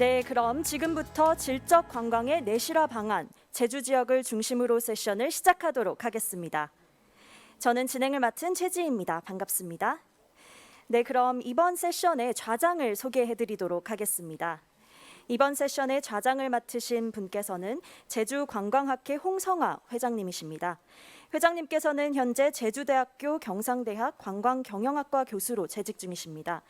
네, 그럼 지금부터 질적 관광의 내실화 방안, 제주 지역을 중심으로 세션을 시작하도록 하겠습니다. 저는 진행을 맡은 최지희입니다. 반갑습니다. 네, 그럼 이번 세션의 좌장을 소개해드리도록 하겠습니다. 이번 세션의 좌장을 맡으신 분께서는 제주관광학회 홍성아 회장님이십니다. 회장님께서는 현재 제주대학교 경상대학 관광경영학과 교수로 재직 중이십니다.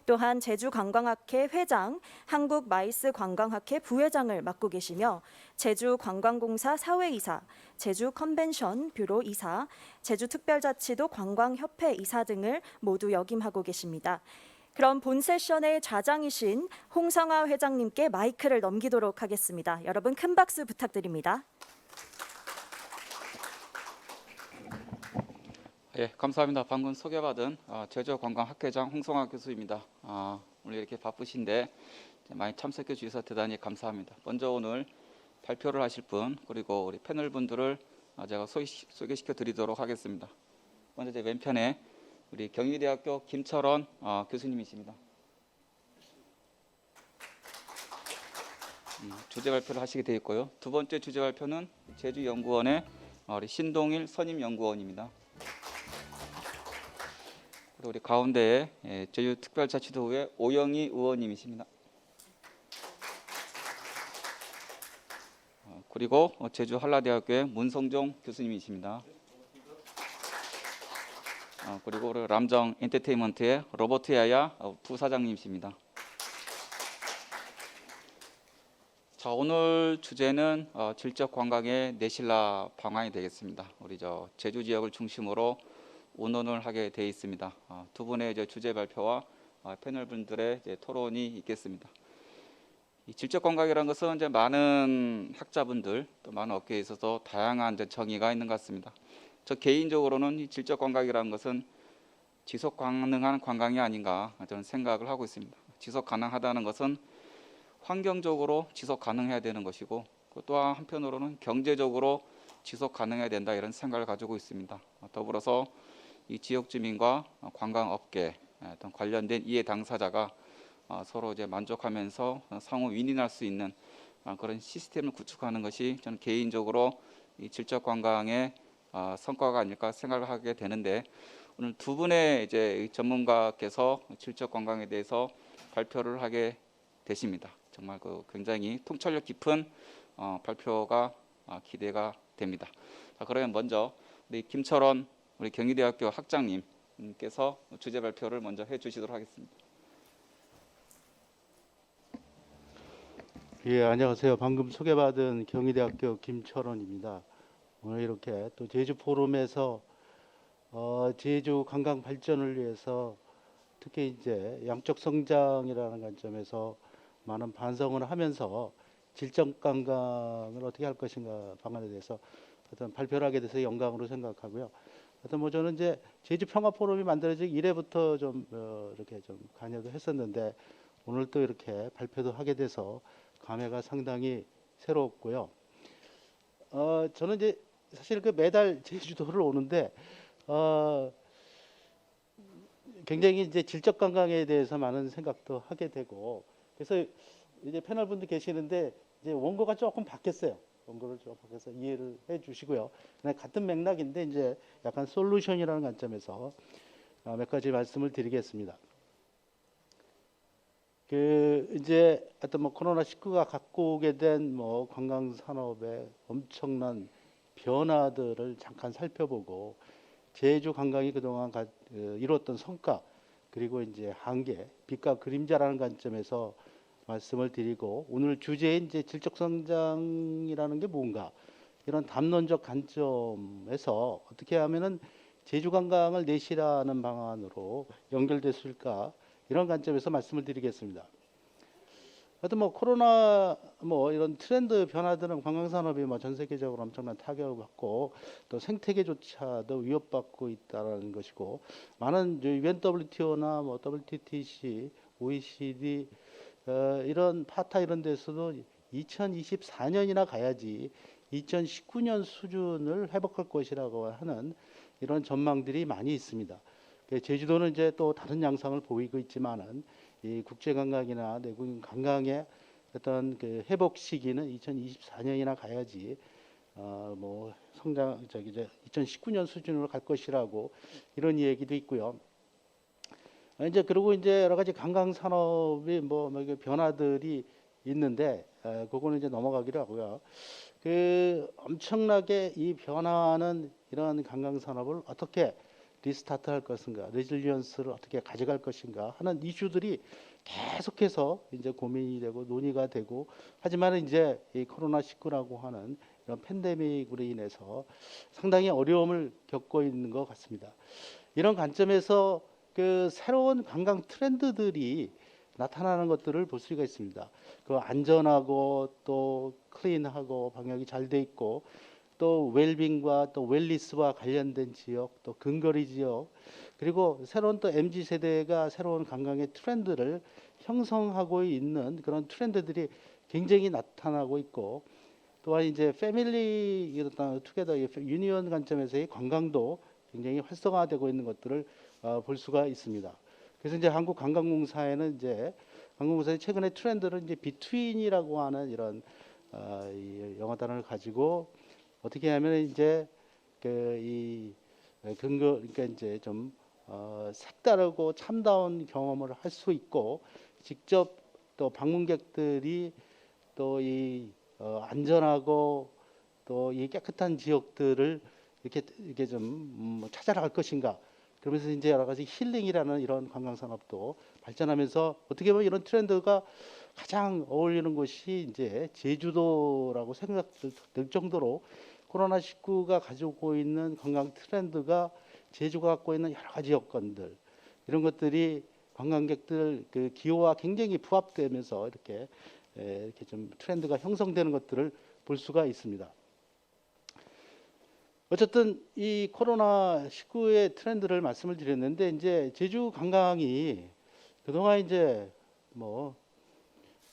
또한 제주관광학회 회장, 한국마이스관광학회 부회장을 맡고 계시며 제주관광공사 사회이사, 제주컨벤션 뷰로 이사, 제주특별자치도 관광협회 이사 등을 모두 역임하고 계십니다. 그럼 본 세션의 좌장이신 홍성아 회장님께 마이크를 넘기도록 하겠습니다. 여러분 큰 박수 부탁드립니다. 예, 감사합니다. 방금 소개받은 제주관광학회장 홍성아 교수입니다. 오늘 이렇게 바쁘신데 많이 참석해 주셔서 대단히 감사합니다. 먼저 오늘 발표를 하실 분 그리고 우리 패널 분들을 제가 소개시켜 드리도록 하겠습니다. 먼저 제 왼편에 우리 경희대학교 김철원 교수님이십니다. 주제 발표를 하시게 되어 있고요. 두 번째 주제 발표는 제주연구원의 우리 신동일 선임연구원입니다. 그리고 우리 가운데에 제주특별자치도의 오영희 의원님이십니다. 그리고 제주한라대학교의 문성종 교수님이십니다. 그리고 우리 람정 엔터테인먼트의 로버트 야야 부사장님이십니다. 자, 오늘 주제는 질적 관광의 내실화 방안이 되겠습니다. 우리 제주 지역을 중심으로 운원을 하게 되어 있습니다. 두 분의 주제 발표와 패널 분들의 토론이 있겠습니다. 이 질적 관광이라는 것은 이제 많은 학자분들 또 많은 업계에 있어서 다양한 정의가 있는 것 같습니다. 저 개인적으로는 이 질적 관광이라는 것은 지속 가능한 관광이 아닌가 저는 생각을 하고 있습니다. 지속 가능하다는 것은 환경적으로 지속 가능해야 되는 것이고 또한 한편으로는 경제적으로 지속 가능해야 된다 이런 생각을 가지고 있습니다. 더불어서 이 지역 주민과 관광업계 어떤 관련된 이해 당사자가 서로 이제 만족하면서 상호 윈윈할 수 있는 그런 시스템을 구축하는 것이 저는 개인적으로 이 질적 관광의 성과가 아닐까 생각을 하게 되는데 오늘 두 분의 이제 전문가께서 질적 관광에 대해서 발표를 하게 되십니다. 정말 굉장히 통찰력 깊은 발표가 기대가 됩니다. 자, 그러면 먼저 우리 김철원 우리 경희대학교 학장님께서 주제 발표를 먼저 해주시도록 하겠습니다. 예, 안녕하세요. 방금 소개받은 경희대학교 김철원입니다. 오늘 이렇게 또 제주 포럼에서 제주 관광 발전을 위해서 특히 이제 양적 성장이라는 관점에서 많은 반성을 하면서 질적 관광을 어떻게 할 것인가 방안에 대해서 어떤 발표를 하게 돼서 영광으로 생각하고요. 하여튼 저는 이제 제주 평화 포럼이 만들어지기 이래부터 좀 이렇게 좀 관여도 했었는데 오늘 또 이렇게 발표도 하게 돼서 감회가 상당히 새롭고요. 저는 이제 사실 매달 제주도를 오는데 굉장히 이제 질적 관광에 대해서 많은 생각도 하게 되고 그래서 이제 패널 분들 계시는데 이제 원고가 조금 바뀌었어요. 원고를 좀 바꿔서 이해를 해주시고요. 그냥 같은 맥락인데 이제 약간 솔루션이라는 관점에서 몇 가지 말씀을 드리겠습니다. 이제 하여튼 코로나19가 갖고 오게 된 관광 산업의 엄청난 변화들을 잠깐 살펴보고 제주 관광이 그동안 이뤘던 성과 그리고 이제 한계, 빛과 그림자라는 관점에서 말씀을 드리고 오늘 주제인 이제 질적 성장이라는 게 뭔가 이런 담론적 관점에서 어떻게 하면은 제주 관광을 내실화하는 방안으로 연결됐을까 이런 관점에서 말씀을 드리겠습니다. 하여튼 코로나 이런 트렌드 변화들은 관광 산업이 전 세계적으로 엄청난 타격을 받고 또 생태계조차도 위협받고 있다는 것이고 많은 UNWTO나 WTTC, OECD 이런 파타 이런 데서도 2024년이나 가야지 2019년 수준을 회복할 것이라고 하는 이런 전망들이 많이 있습니다. 제주도는 이제 또 다른 양상을 보이고 있지만은 이 국제 관광이나 내국인 관광의 어떤 그 회복 시기는 2024년이나 가야지 뭐 성장 저기 이제 2019년 수준으로 갈 것이라고 이런 얘기도 있고요. 이제 그리고 이제 여러 가지 관광 산업이 뭐 이게 변화들이 있는데 그거는 이제 넘어가기로 하고요. 그 엄청나게 이 변화하는 이런 관광 산업을 어떻게 리스타트할 것인가, 레질리언스를 어떻게 가져갈 것인가 하는 이슈들이 계속해서 이제 고민이 되고 논의가 되고 하지만 이제 이 코로나19라고 하는 이런 팬데믹으로 인해서 상당히 어려움을 겪고 있는 것 같습니다. 이런 관점에서 그 새로운 관광 트렌드들이 나타나는 것들을 볼 수가 있습니다. 그 안전하고 또 클린하고 방역이 잘 돼 있고 또 웰빙과 또 웰리스와 관련된 지역, 또 근거리 지역, 그리고 새로운 또 MZ 세대가 새로운 관광의 트렌드를 형성하고 있는 그런 트렌드들이 굉장히 나타나고 있고, 또한 이제 패밀리 투게더 유니언 관점에서의 관광도 굉장히 활성화되고 있는 것들을 볼 수가 있습니다. 그래서 이제 한국관광공사에는 이제 관광공사의 최근의 트렌드를 이제 비트윈이라고 하는 이런 이 영어 단어를 가지고 어떻게 하면 이제 그 근거 그러니까 이제 좀 색다르고 참다운 경험을 할 수 있고 직접 또 방문객들이 또 이 안전하고 또 이 깨끗한 지역들을 이렇게 좀 찾아갈 것인가. 그러면서 이제 여러 가지 힐링이라는 이런 관광 산업도 발전하면서 어떻게 보면 이런 트렌드가 가장 어울리는 곳이 이제 제주도라고 생각될 정도로 코로나19가 가지고 있는 관광 트렌드가 제주가 갖고 있는 여러 가지 여건들 이런 것들이 관광객들 그 기호와 굉장히 부합되면서 이렇게 좀 트렌드가 형성되는 것들을 볼 수가 있습니다. 어쨌든 이 코로나19의 트렌드를 말씀을 드렸는데 이제 제주 관광이 그동안 이제 뭐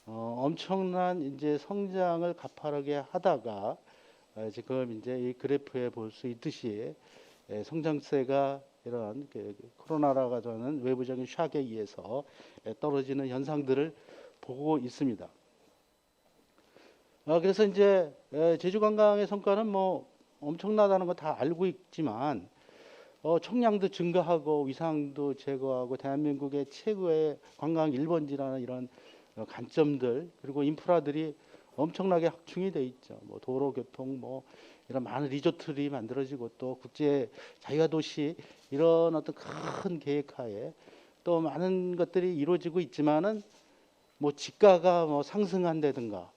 엄청난 이제 성장을 가파르게 하다가 지금 이제 이 그래프에 볼 수 있듯이 성장세가 이런 코로나라고 하는 외부적인 샥에 의해서 떨어지는 현상들을 보고 있습니다. 그래서 이제 제주 관광의 성과는 뭐 엄청나다는 거 다 알고 있지만 총량도 증가하고 위상도 제거하고 대한민국의 최고의 관광 1번지라는 이런 관점들 그리고 인프라들이 엄청나게 확충이 돼 있죠. 뭐 도로 교통 뭐 이런 많은 리조트들이 만들어지고 또 국제 자유화 도시 이런 어떤 큰 계획하에 또 많은 것들이 이루어지고 있지만은 뭐 지가가 뭐 상승한다든가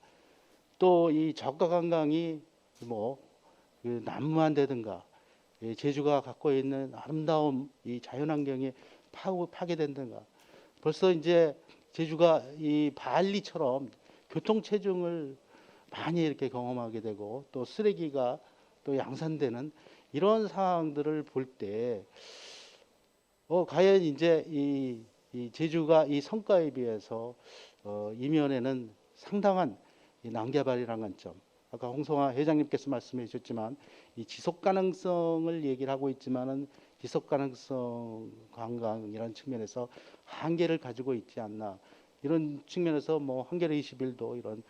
또 이 저가 관광이 뭐 난무한다든가 제주가 갖고 있는 아름다운 이 자연환경이 파괴된다든가 벌써 이제 제주가 이 발리처럼 교통체증을 많이 이렇게 경험하게 되고 또 쓰레기가 또 양산되는 이런 상황들을 볼 때 과연 이제 이 제주가 이 성과에 비해서 이면에는 상당한 이 난개발이라는 관점 아까 홍성화 회장님께서 말씀해 주셨지만 이 지속 가능성을 얘기를 하고 있지만은 지속 가능성 관광이라는 측면에서 한계를 가지고 있지 않나 이런 측면에서 뭐 한겨레 21도 이런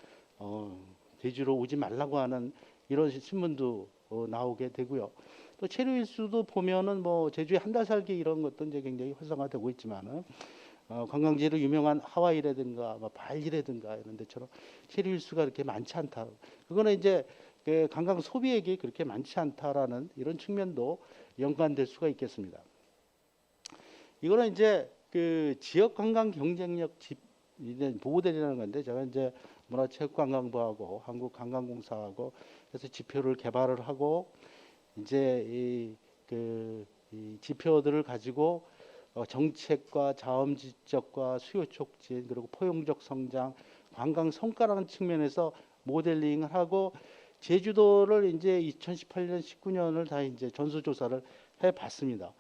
제주로 오지 말라고 하는 이런 신문도 나오게 되고요. 또 체류일수도 보면은 뭐 제주에 한 달 살기 이런 것도 이제 굉장히 활성화되고 있지만은 관광지로 유명한 하와이라든가 뭐 발리라든가 이런 데처럼 체류일수가 그렇게 많지 않다. 그거는 이제 그 관광 소비액이 그렇게 많지 않다라는 이런 측면도 연관될 수가 있겠습니다. 이거는 이제 그 지역 관광 경쟁력 보고대리라는 건데 제가 이제 문화체육관광부하고 한국관광공사하고 해서 지표를 개발을 하고 이제 이 지표들을 가지고 정책과 자원 지적과 수요 촉진 그리고 포용적 성장 관광 성과라는 측면에서 모델링을 하고 제주도를 이제 2018년 19년을 다 이제 전수조사를 해봤습니다.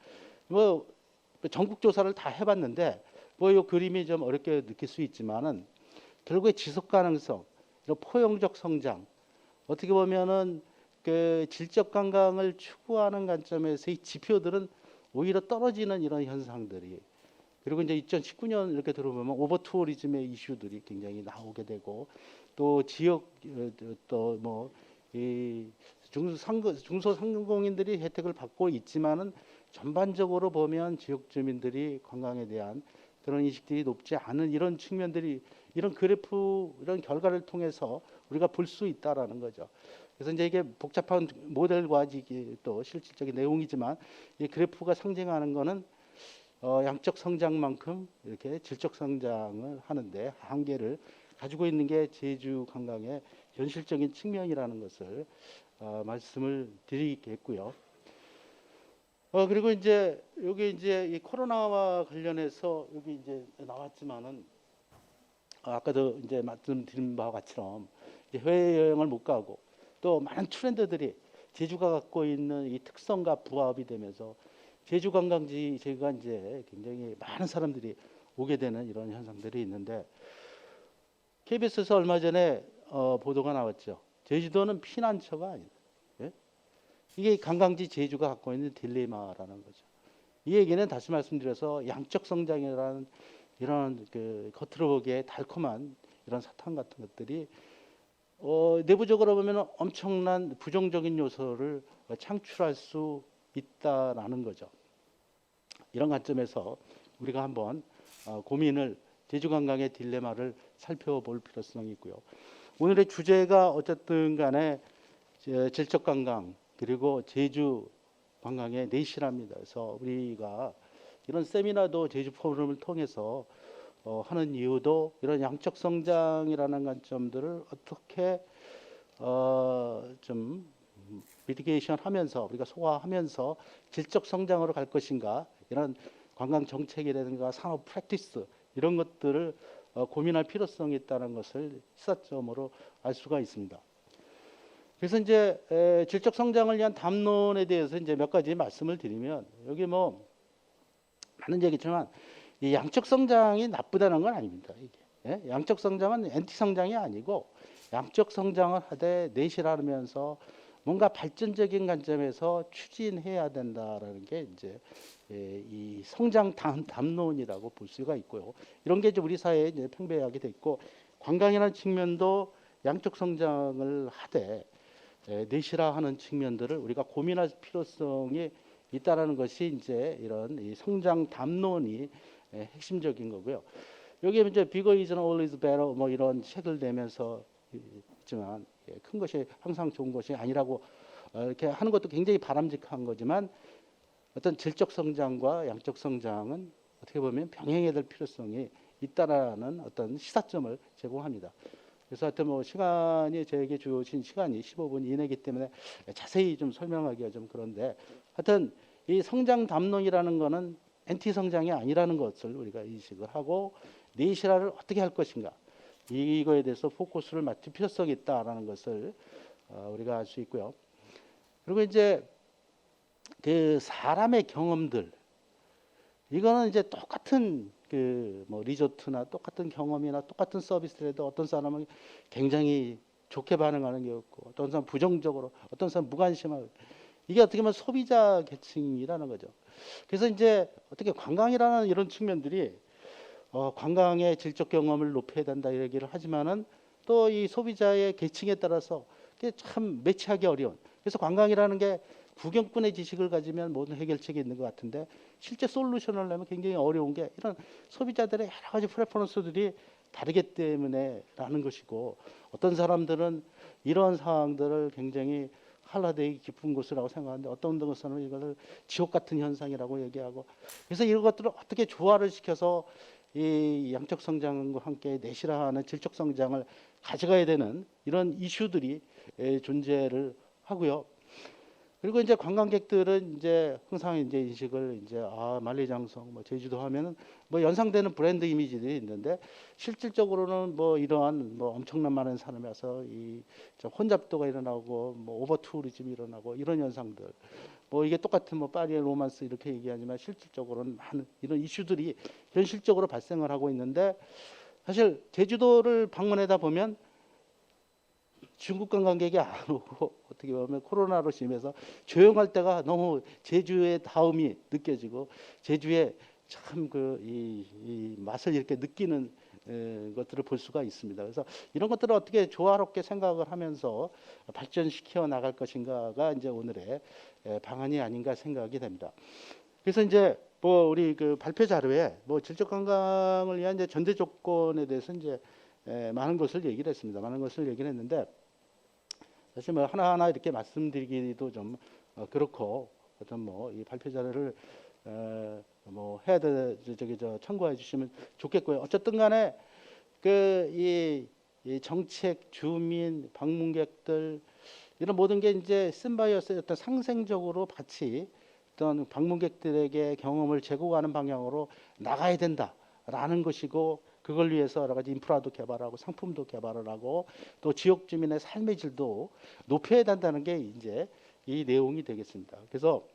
뭐 전국 조사를 다 해봤는데 뭐 이 그림이 좀 어렵게 느낄 수 있지만은 결국에 지속 가능성, 포용적 성장 어떻게 보면은 그 질적 관광을 추구하는 관점에서 이 지표들은 오히려 떨어지는 이런 현상들이 그리고 이제 2019년 이렇게 들어보면 오버 투어리즘의 이슈들이 굉장히 나오게 되고 또 지역 또뭐이 중소상공인들이 혜택을 받고 있지만은 전반적으로 보면 지역 주민들이 관광에 대한 그런 인식들이 높지 않은 이런 측면들이 이런 그래프 이런 결과를 통해서 우리가 볼 수 있다라는 거죠. 그래서 이제 이게 복잡한 모델과 이게 또 실질적인 내용이지만 이 그래프가 상징하는 거는 양적 성장만큼 이렇게 질적 성장을 하는데 한계를 가지고 있는 게 제주 관광의 현실적인 측면이라는 것을 말씀을 드리겠고요. 그리고 이제 여기 이제 이 코로나와 관련해서 여기 이제 나왔지만은 아까도 이제 말씀드린 바와 같이럼 해외 여행을 못 가고 또 많은 트렌드들이 제주가 갖고 있는 이 특성과 부합이 되면서 제주 관광지가 이제 굉장히 많은 사람들이 오게 되는 이런 현상들이 있는데 KBS에서 얼마 전에 보도가 나왔죠. 제주도는 피난처가 아니다. 예? 이게 관광지 제주가 갖고 있는 딜레마라는 거죠. 이 얘기는 다시 말씀드려서 양적 성장이라는 이런 그 겉으로 보기에 달콤한 이런 사탕 같은 것들이 내부적으로 보면 엄청난 부정적인 요소를 창출할 수 있다라는 거죠. 이런 관점에서 우리가 한번 고민을 제주 관광의 딜레마를 살펴볼 필요성이 있고요. 오늘의 주제가 어쨌든 간에 질적 관광 그리고 제주 관광의 내실화입니다. 그래서 우리가 이런 세미나도 제주 포럼을 통해서 하는 이유도 이런 양적 성장이라는 관점들을 어떻게 좀 미티게이션 하면서 우리가 소화하면서 질적 성장으로 갈 것인가 이런 관광 정책이라든가 산업 프랙티스 이런 것들을 고민할 필요성이 있다는 것을 시사점으로 알 수가 있습니다. 그래서 이제 질적 성장을 위한 담론에 대해서 이제 몇 가지 말씀을 드리면 여기 뭐 많은 얘기지만 이 양적 성장이 나쁘다는 건 아닙니다. 이게. 예? 양적 성장은 엔티 성장이 아니고 양적 성장을 하되 내실하면서 뭔가 발전적인 관점에서 추진해야 된다라는 게 이제 이 성장 담론이라고 볼 수가 있고요. 이런 게 이제 우리 사회에 이제 팽배하게 돼 있고 관광이라는 측면도 양적 성장을 하되 내실화하는 측면들을 우리가 고민할 필요성이 있다라는 것이 이제 이런 이 성장 담론이 핵심적인 거고요. 여기에 이제 bigger is always better 뭐 이런 책을 내면서 있지만 큰 것이 항상 좋은 것이 아니라고 이렇게 하는 것도 굉장히 바람직한 거지만 어떤 질적 성장과 양적 성장은 어떻게 보면 병행해야 될 필요성이 있다라는 어떤 시사점을 제공합니다. 그래서 하여튼 뭐 시간이 저에게 주어진 시간이 15분 이내이기 때문에 자세히 좀 설명하기가 좀 그런데 하여튼 이 성장 담론이라는 거는 엔티 성장이 아니라는 것을 우리가 인식을 하고 내실화를 어떻게 할 것인가 이거에 대해서 포커스를 맞출 필요성이 있다라는 것을 우리가 알 수 있고요. 그리고 이제 그 사람의 경험들 이거는 이제 똑같은 그 뭐 리조트나 똑같은 경험이나 똑같은 서비스라도 어떤 사람은 굉장히 좋게 반응하는 게 있고 어떤 사람 부정적으로 어떤 사람 무관심하고 이게 어떻게 보면 소비자 계층이라는 거죠. 그래서 이제 어떻게 관광이라는 이런 측면들이 관광의 질적 경험을 높여야 된다 이 얘기를 하지만은 또 이 소비자의 계층에 따라서 그게 참 매치하기 어려운. 그래서 관광이라는 게 구경꾼의 지식을 가지면 모든 해결책이 있는 것 같은데 실제 솔루션을 내면 굉장히 어려운 게 이런 소비자들의 여러 가지 프레퍼런스들이 다르기 때문에라는 것이고 어떤 사람들은 이런 상황들을 굉장히 한라되기 깊은 곳이라고 생각하는데 어떤 것은 이것을 지옥 같은 현상이라고 얘기하고 그래서 이런 것들을 어떻게 조화를 시켜서 이 양적 성장과 함께 내실화하는 질적 성장을 가져가야 되는 이런 이슈들이 존재를 하고요. 그리고 이제 관광객들은 이제 항상 이제 인식을 이제 만리장성 뭐 제주도 하면은 뭐 연상되는 브랜드 이미지들이 있는데 실질적으로는 뭐 이러한 뭐 엄청난 많은 사람이 와서 이 혼잡도가 일어나고 뭐 오버 투어리즘이 일어나고 이런 현상들 뭐 이게 똑같은 뭐 파리의 로만스 이렇게 얘기하지만 실질적으로는 많은 이런 이슈들이 현실적으로 발생을 하고 있는데 사실 제주도를 방문하다 보면 중국 관광객이 안 오고 어떻게 보면 코로나로 심해서 조용할 때가 너무 제주의 다움이 느껴지고 제주의 참 그 이 맛을 이렇게 느끼는 것들을 볼 수가 있습니다. 그래서 이런 것들을 어떻게 조화롭게 생각을 하면서 발전시켜 나갈 것인가가 이제 오늘의 방안이 아닌가 생각이 됩니다. 그래서 이제 뭐 우리 그 발표 자료에 뭐 질적 건강을 위한 이제 전제 조건에 대해서 이제 많은 것을 얘기를 했습니다. 많은 것을 얘기를 했는데 사실 뭐 하나하나 이렇게 말씀드리기도 좀 그렇고 어떤 뭐 이 발표 자료를 뭐 해야 돼 저기 저 참고해 주시면 좋겠고요. 어쨌든 간에 그 이 정책, 주민, 방문객들 이런 모든 게 이제 심바이어스의 어떤 상생적으로 같이 어떤 방문객들에게 경험을 제공하는 방향으로 나가야 된다라는 것이고 그걸 위해서 여러 가지 인프라도 개발하고 상품도 개발을 하고 또 지역 주민의 삶의 질도 높여야 된다는 게 이제 이 내용이 되겠습니다. 그래서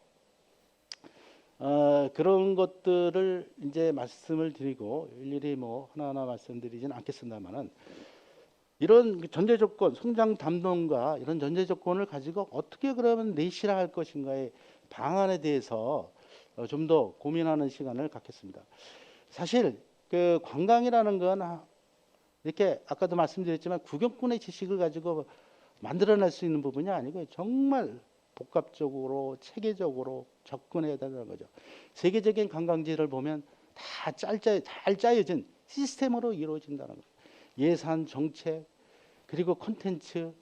그런 것들을 이제 말씀을 드리고 일일이 뭐 하나하나 말씀드리지는 않겠습니다만은 이런 전제 조건, 성장 담론과 이런 전제 조건을 가지고 어떻게 그러면 내실화할 것인가의 방안에 대해서 좀 더 고민하는 시간을 갖겠습니다. 사실 그 관광이라는 건 이렇게 아까도 말씀드렸지만 구경꾼의 지식을 가지고 만들어낼 수 있는 부분이 아니고 정말 복합적으로 체계적으로 접근해야 된다는 거죠. 세계적인 관광지를 보면 다 잘 짜여진 시스템으로 이루어진다는 거죠. 예산, 정책, 그리고 콘텐츠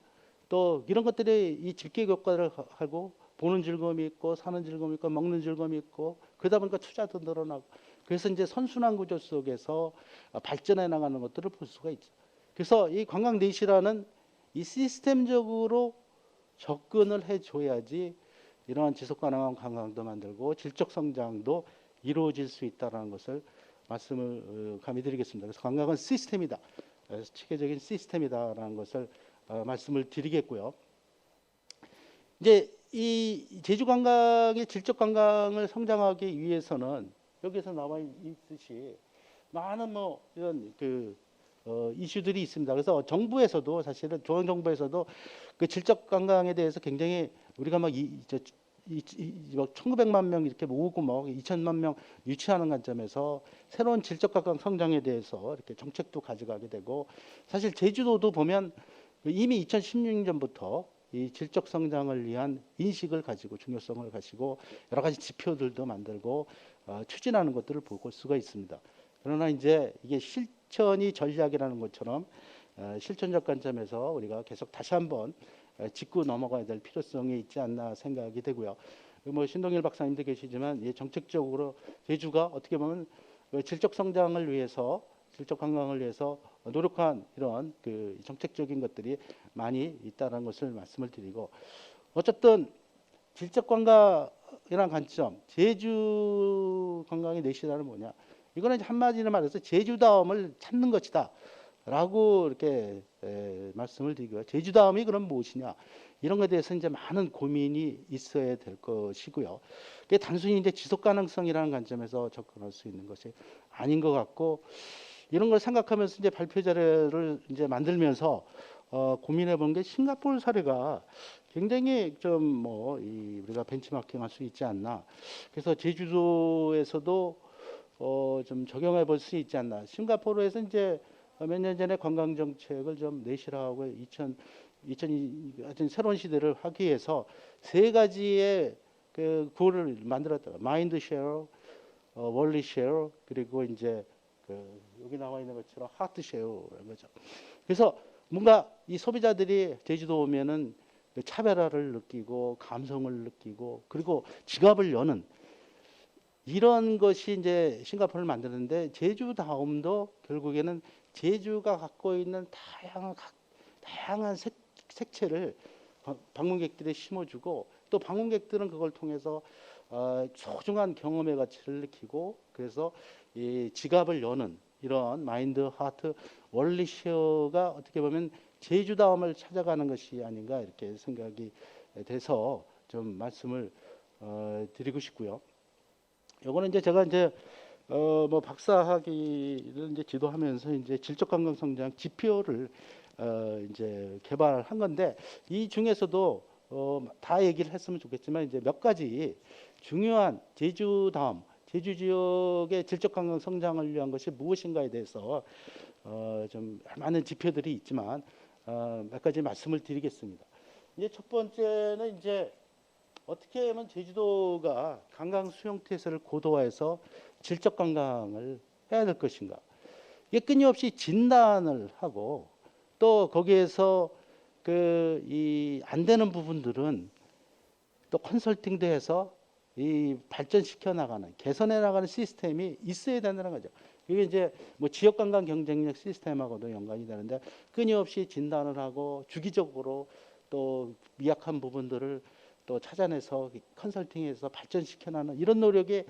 또 이런 것들이 이 집계 효과를 하고 보는 즐거움이 있고 사는 즐거움이 있고 먹는 즐거움이 있고 그러다 보니까 투자도 늘어나고 그래서 이제 선순환 구조 속에서 발전해 나가는 것들을 볼 수가 있죠. 그래서 이 관광 내실화는 이 시스템적으로 접근을 해줘야지 이러한 지속 가능한 관광도 만들고 질적 성장도 이루어질 수 있다는 것을 말씀을 감히 드리겠습니다. 그래서 관광은 시스템이다. 체계적인 시스템이다라는 것을 말씀을 드리겠고요. 이제 이 제주 관광의 질적 관광을 성장하기 위해서는 여기서 나와 있듯이 많은 뭐 이런 그 이슈들이 있습니다. 그래서 정부에서도 사실은 중앙정부에서도 그 질적 관광에 대해서 굉장히 우리가 막 1900만 명 이렇게 모으고 뭐 2000만 명 유치하는 관점에서 새로운 질적 관광 성장에 대해서 이렇게 정책도 가져가게 되고 사실 제주도도 보면 이미 2016년부터 이 질적 성장을 위한 인식을 가지고 중요성을 가지고 여러 가지 지표들도 만들고 추진하는 것들을 볼 수가 있습니다. 그러나 이제 이게 실천이 전략이라는 것처럼 실천적 관점에서 우리가 계속 다시 한번 짚고 넘어가야 될 필요성이 있지 않나 생각이 되고요. 뭐 신동일 박사님도 계시지만 정책적으로 제주가 어떻게 보면 질적 성장을 위해서 질적 관광을 위해서 노력한 이런 그 정책적인 것들이 많이 있다는 것을 말씀을 드리고 어쨌든 질적 관광이라는 관점, 제주 관광의 내실화는 뭐냐? 이거는 이제 한마디로 말해서 제주다움을 찾는 것이다. 라고 이렇게 말씀을 드리고요. 제주다움이 그럼 무엇이냐? 이런 것에 대해서 이제 많은 고민이 있어야 될 것이고요. 그게 단순히 이제 지속 가능성이라는 관점에서 접근할 수 있는 것이 아닌 것 같고 이런 걸 생각하면서 이제 발표 자료를 이제 만들면서 고민해 본 게 싱가포르 사례가 굉장히 좀 뭐 우리가 벤치마킹할 수 있지 않나. 그래서 제주도에서도 좀 적용해 볼 수 있지 않나. 싱가포르에서 이제 몇 년 전에 관광 정책을 좀 내실화하고 하여튼 새로운 시대를 하기 위해서 세 가지의 그 구호를 만들었다. 마인드 쉐어, 월리 쉐어, 그리고 이제 여기 나와 있는 것처럼 하트 쉐어라는 거죠. 그래서 뭔가 이 소비자들이 제주도 오면은 차별화를 느끼고 감성을 느끼고 그리고 지갑을 여는 이런 것이 이제 싱가포르를 만드는데 제주다움도 결국에는 제주가 갖고 있는 다양한 색채를 방문객들에 심어주고 또 방문객들은 그걸 통해서 소중한 경험의 가치를 느끼고 그래서 이 지갑을 여는 이런 마인드, 하트, 월리쉐어가 어떻게 보면 제주다움을 찾아가는 것이 아닌가 이렇게 생각이 돼서 좀 말씀을 드리고 싶고요. 요거는 이제 제가 이제 뭐 박사학위를 이제 지도하면서 이제 질적 관광 성장 지표를 이제 개발한 건데 이 중에서도 다 얘기를 했으면 좋겠지만 이제 몇 가지 중요한 제주다움, 제주 지역의 질적 관광 성장을 위한 것이 무엇인가에 대해서 좀 많은 지표들이 있지만 몇 가지 말씀을 드리겠습니다. 이제 첫 번째는 이제 어떻게 하면 제주도가 관광 수용 태세를 고도화해서 질적 관광을 해야 될 것인가. 이게 끊임없이 진단을 하고 또 거기에서 이 안 되는 부분들은 또 컨설팅도 해서 이 발전시켜 나가는 개선해 나가는 시스템이 있어야 된다는 거죠. 이게 이제 뭐 지역 관광 경쟁력 시스템하고도 연관이 되는데 끊임없이 진단을 하고 주기적으로 또 미약한 부분들을 또 찾아내서 컨설팅해서 발전시켜 나가는 이런 노력이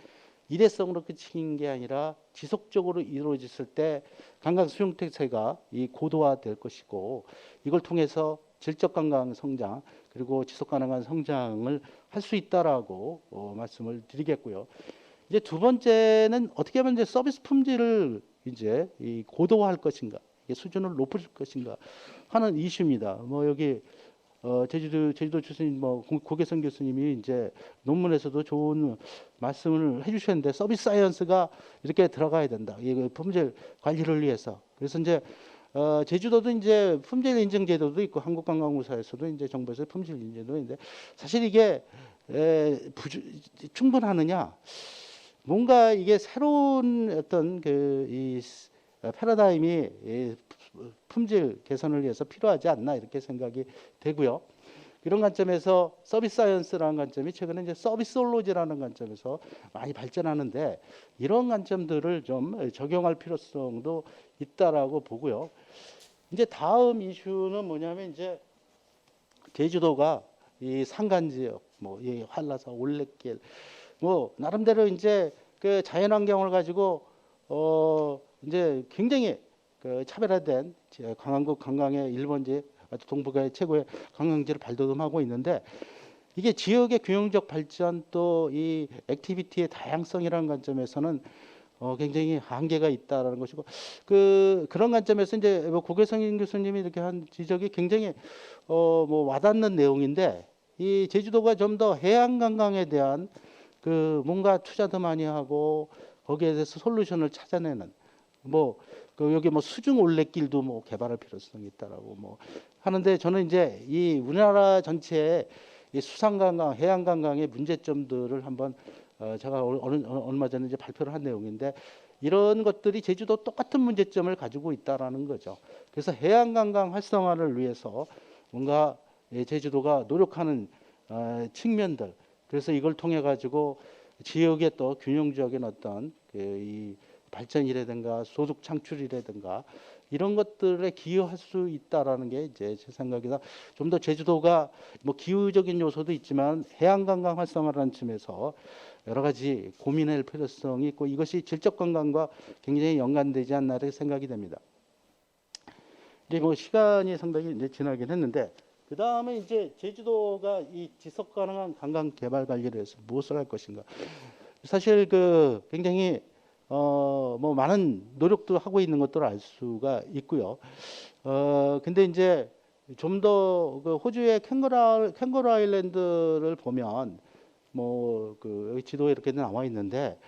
일회성으로 그치는 게 아니라 지속적으로 이루어졌을 때 관광 수용 태세가 이 고도화될 것이고 이걸 통해서 질적 관광 성장 그리고 지속 가능한 성장을 할 수 있다라고 말씀을 드리겠고요. 이제 두 번째는 어떻게 하면 이제 서비스 품질을 이제 이 고도화할 것인가, 수준을 높일 것인가 하는 이슈입니다. 뭐 여기 제주도 출신 뭐 고계선 교수님이 이제 논문에서도 좋은 말씀을 해주셨는데 서비스 사이언스가 이렇게 들어가야 된다. 이 품질 관리를 위해서. 그래서 이제 제주도도 이제 품질 인증 제도도 있고 한국관광공사에서도 이제 정부에서 품질 인증도 있는데 사실 이게 충분하느냐? 뭔가 이게 새로운 어떤 이 패러다임이 품질 개선을 위해서 필요하지 않나 이렇게 생각이 되고요. 이런 관점에서 서비스 사이언스라는 관점이 최근에 이제 서비스올로지라는 관점에서 많이 발전하는데 이런 관점들을 좀 적용할 필요성도 있다라고 보고요. 이제 다음 이슈는 뭐냐면 이제 제주도가 이 산간 지역, 뭐 이 한라산, 올레길, 뭐 나름대로 이제 그 자연환경을 가지고 이제 굉장히 차별화된 관광국 관광의 일본지 동북아의 최고의 관광지를 발돋움하고 있는데 이게 지역의 균형적 발전 또 이 액티비티의 다양성이라는 관점에서는 굉장히 한계가 있다라는 것이고 그런 관점에서 이제 뭐 고계성 교수님이 이렇게 한 지적이 굉장히 뭐 와닿는 내용인데 이 제주도가 좀 더 해양 관광에 대한 뭔가 투자도 많이 하고 거기에 대해서 솔루션을 찾아내는 여기 뭐 수중 올레길도 뭐 개발할 필요성이 있다라고 뭐 하는데 저는 이제 이 우리나라 전체의 이 수상 관광, 해양 관광의 문제점들을 한번 제가 얼마 전에 이제 발표를 한 내용인데 이런 것들이 제주도 똑같은 문제점을 가지고 있다라는 거죠. 그래서 해양 관광 활성화를 위해서 뭔가 제주도가 노력하는 측면들 그래서 이걸 통해 가지고 지역의 또 균형적인 어떤 이 발전이라든가 소득 창출이라든가 이런 것들에 기여할 수 있다라는 게 이제 제 생각이다. 좀 더 제주도가 뭐 기후적인 요소도 있지만 해양 관광 활성화라는 점에서 여러 가지 고민할 필요성이 있고 이것이 질적 관광과 굉장히 연관되지 않나 이렇게 생각이 됩니다. 이제 뭐 시간이 상당히 이제 지나긴 했는데 그 다음에 이제 제주도가 이 지속 가능한 관광 개발 관리를 위해서 무엇을 할 것인가. 사실 굉장히 뭐 많은 노력도 하고 있는 것들을 알 수가 있고요. 근데 이제 좀 더 호주의 캥거루 아일랜드를 보면 여기 지도에 이렇게 나와 있는데